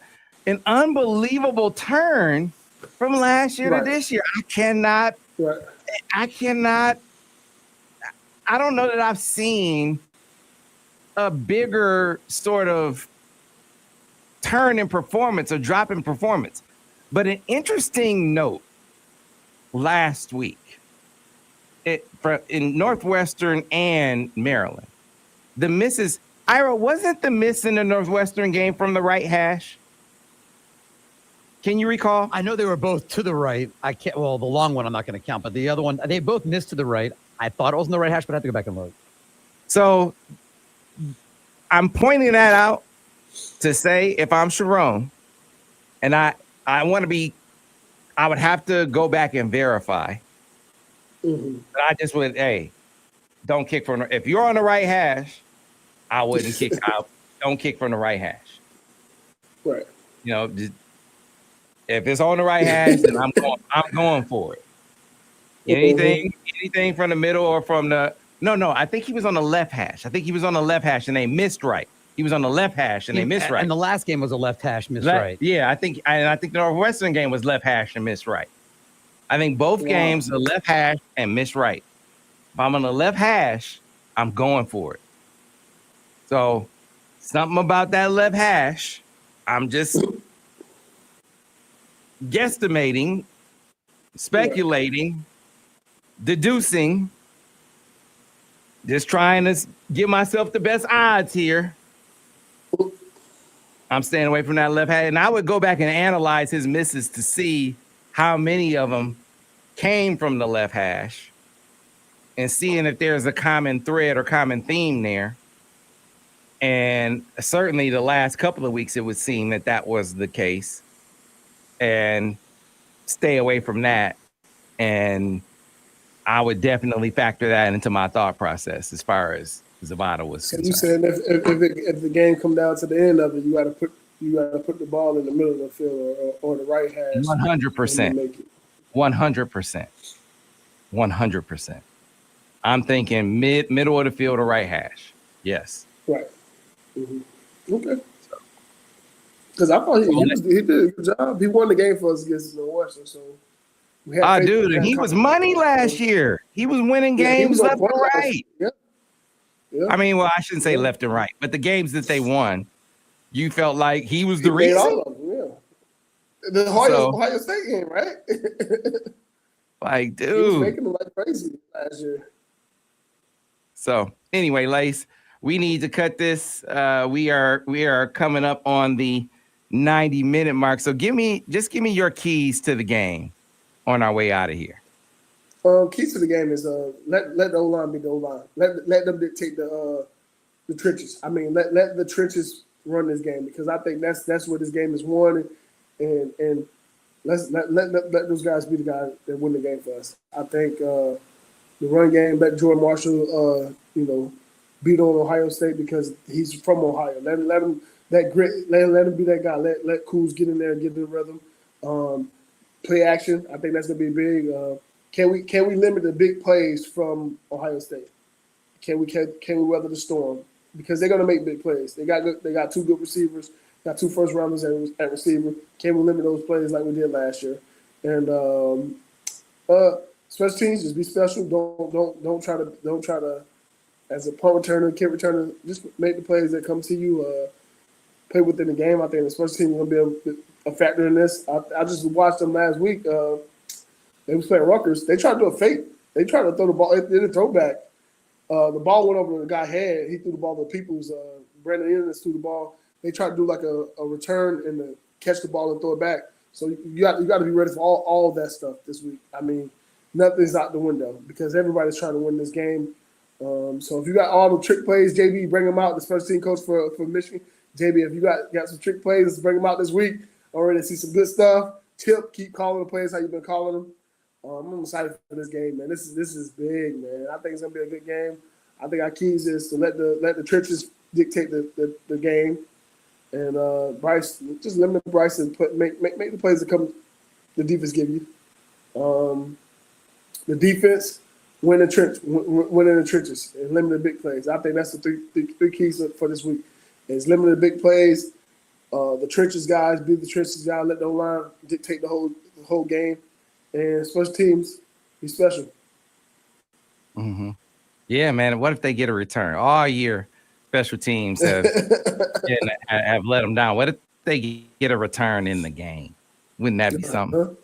unbelievable turn from last year to this year. I don't know that I've seen a bigger sort of turn in performance or drop in performance. But an interesting note last week in Northwestern and Maryland, the misses. Ira, wasn't the miss in the Northwestern game from the right hash? Can you recall? I know they were both to the right. The long one I'm not going to count, but the other one, they both missed to the right. I thought it was in the right hash, but I have to go back and look. So I'm pointing that out to say if I'm Sharon, and I would have to go back and verify. Mm-hmm. But I just would, don't kick from if you're on the right hash, I wouldn't kick out. Don't kick from the right hash. Right. If it's on the right hash, then I'm going for it. Anything from the middle or from the no, I think he was on the left hash. I think he was on the left hash and they missed right. He was on the left hash and they missed right. And the last game was a left hash missed right. Yeah, I think the Northwestern game was left hash and missed right. I think both games the left hash and missed right. If I'm on the left hash, I'm going for it. So something about that left hash, I'm just guesstimating, speculating, deducing, just trying to give myself the best odds here. I'm staying away from that left hash. And I would go back and analyze his misses to see how many of them came from the left hash and seeing if there's a common thread or common theme there. And certainly the last couple of weeks, it would seem that that was the case. And stay away from that. And I would definitely factor that into my thought process as far as Zavada was concerned. You said if the game come down to the end of it, you got to put the ball in the middle of the field or the right hash. 100%. 100%. 100%. I'm thinking middle of the field or right hash. Yes. Right. Mm-hmm. Okay. Because I thought he did a good job. He won the game for us against Washington. So. Dude, and he was money last year. He was winning games left and right. Yeah. Yeah. I mean, well, I shouldn't say left and right, but the games that they won, you felt like he was the reason. All of them, yeah. The Ohio State game, right? Like, dude, he was making them like crazy last year. So anyway, Lace, we need to cut this. We are coming up on the 90-minute mark. So give me your keys to the game on our way out of here. Keys to the game is let the O-line be the O-line. Let them dictate the trenches. I mean, let the trenches run this game, because I think that's where this game is won, and let those guys be the guys that win the game for us. I think the run game, let Jordan Marshall beat on Ohio State because he's from Ohio. Let him that grit. Let him be that guy. Let Kuz get in there and get in the rhythm. Play action. I think that's gonna be big. Can we limit the big plays from Ohio State? Can we weather the storm? Because they're gonna make big plays. They got two good receivers, got two first rounders at receiver. Can we limit those plays like we did last year? And special teams, just be special. Don't try to as a punt returner, kick returner, just make the plays that come to you. Play within the game. I think the special team is gonna be a factor in this. I just watched them last week. They was playing Rutgers. They tried to do a fake. They tried to throw the ball. They did a throwback. The ball went over to the guy's head. He threw the ball to Peoples. Brandon Ennis threw the ball. They tried to do like a return and catch the ball and throw it back. So you got to be ready for all of that stuff this week. I mean, nothing's out the window because everybody's trying to win this game. So if you got all the trick plays, JB, bring them out. The special team coach for Michigan, JB, if you got some trick plays, let's bring them out this week. Already see some good stuff. Tip, keep calling the plays how you've been calling them. I'm excited for this game, man. This is big, man. I think it's gonna be a good game. I think our keys is to let the trenches dictate the game, and Bryce, just limit Bryce and make the plays that come the defense give you. The defense win in the trenches and limit the big plays. I think that's the three keys for this week. Is limit the big plays. The trenches guys be the trenches guys. Let the line dictate the whole game. And special teams, be special. Mm-hmm. Yeah, man. What if they get a return all year? Special teams have let them down. What if they get a return in the game? Wouldn't that be something?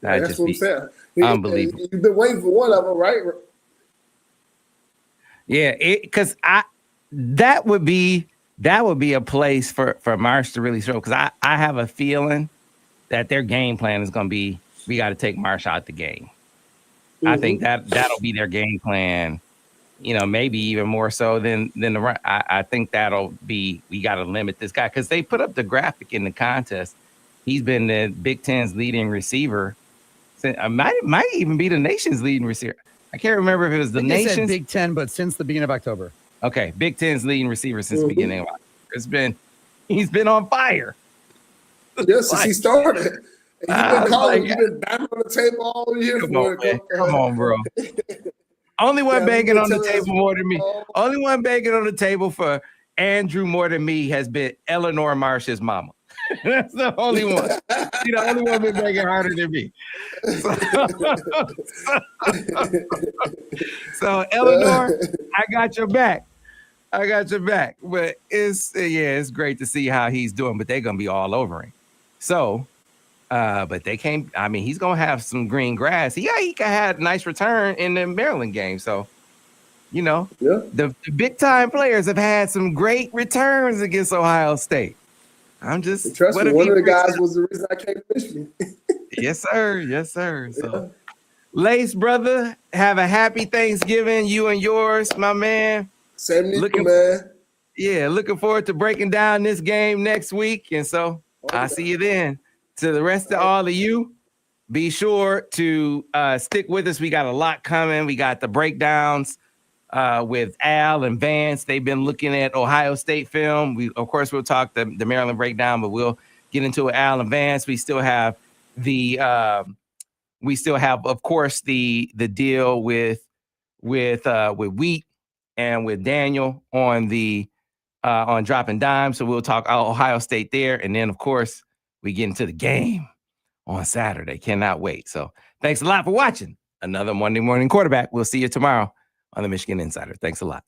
That'd that's what I'm saying. Unbelievable. You've been waiting for one of them, right? Yeah, because that would be a place for Marsh to really show. Because I have a feeling that their game plan is going to be, we got to take Marsh out the game. Mm-hmm. I think that'll be their game plan. Maybe even more so than the run. I think that'll be, we got to limit this guy because they put up the graphic in the contest. He's been the Big Ten's leading receiver. Might even be the nation's leading receiver. I can't remember if it was the nation's Big Ten, but since the beginning of October. Okay, Big Ten's leading receiver since the beginning of October. He's been on fire. Yes, since he started. You've been banging on the table all year. Come on, bro. Only one banging on the table more than me. Only one banging on the table for Andrew more than me has been Eleanor Marsh's mama. That's the only one. She's the only one been banging harder than me. So Eleanor, I got your back. But it's great to see how he's doing, but they're gonna be all over him. So But they came. I mean, he's gonna have some green grass. Yeah, he had a nice return in the Maryland game. So, the big time players have had some great returns against Ohio State. I'm just trust me. One of the guys was the reason I came to Michigan. Yes, sir. Yes, sir. So, Lace, brother, have a happy Thanksgiving, you and yours, my man. Same to you, man. Yeah, looking forward to breaking down this game next week. And so I'll see you then. To the rest of all of you, be sure to stick with us. We got a lot coming. We got the breakdowns with Al and Vance. They've been looking at Ohio State film. Of course, we'll talk the Maryland breakdown, but we'll get into it. Al and Vance. We still have of course, the deal with Wheat and with Daniel on Dropping Dimes. So we'll talk Ohio State there. And then, of course, we get into the game on Saturday. Cannot wait. So thanks a lot for watching another Monday Morning Quarterback. We'll see you tomorrow on the Michigan Insider. Thanks a lot.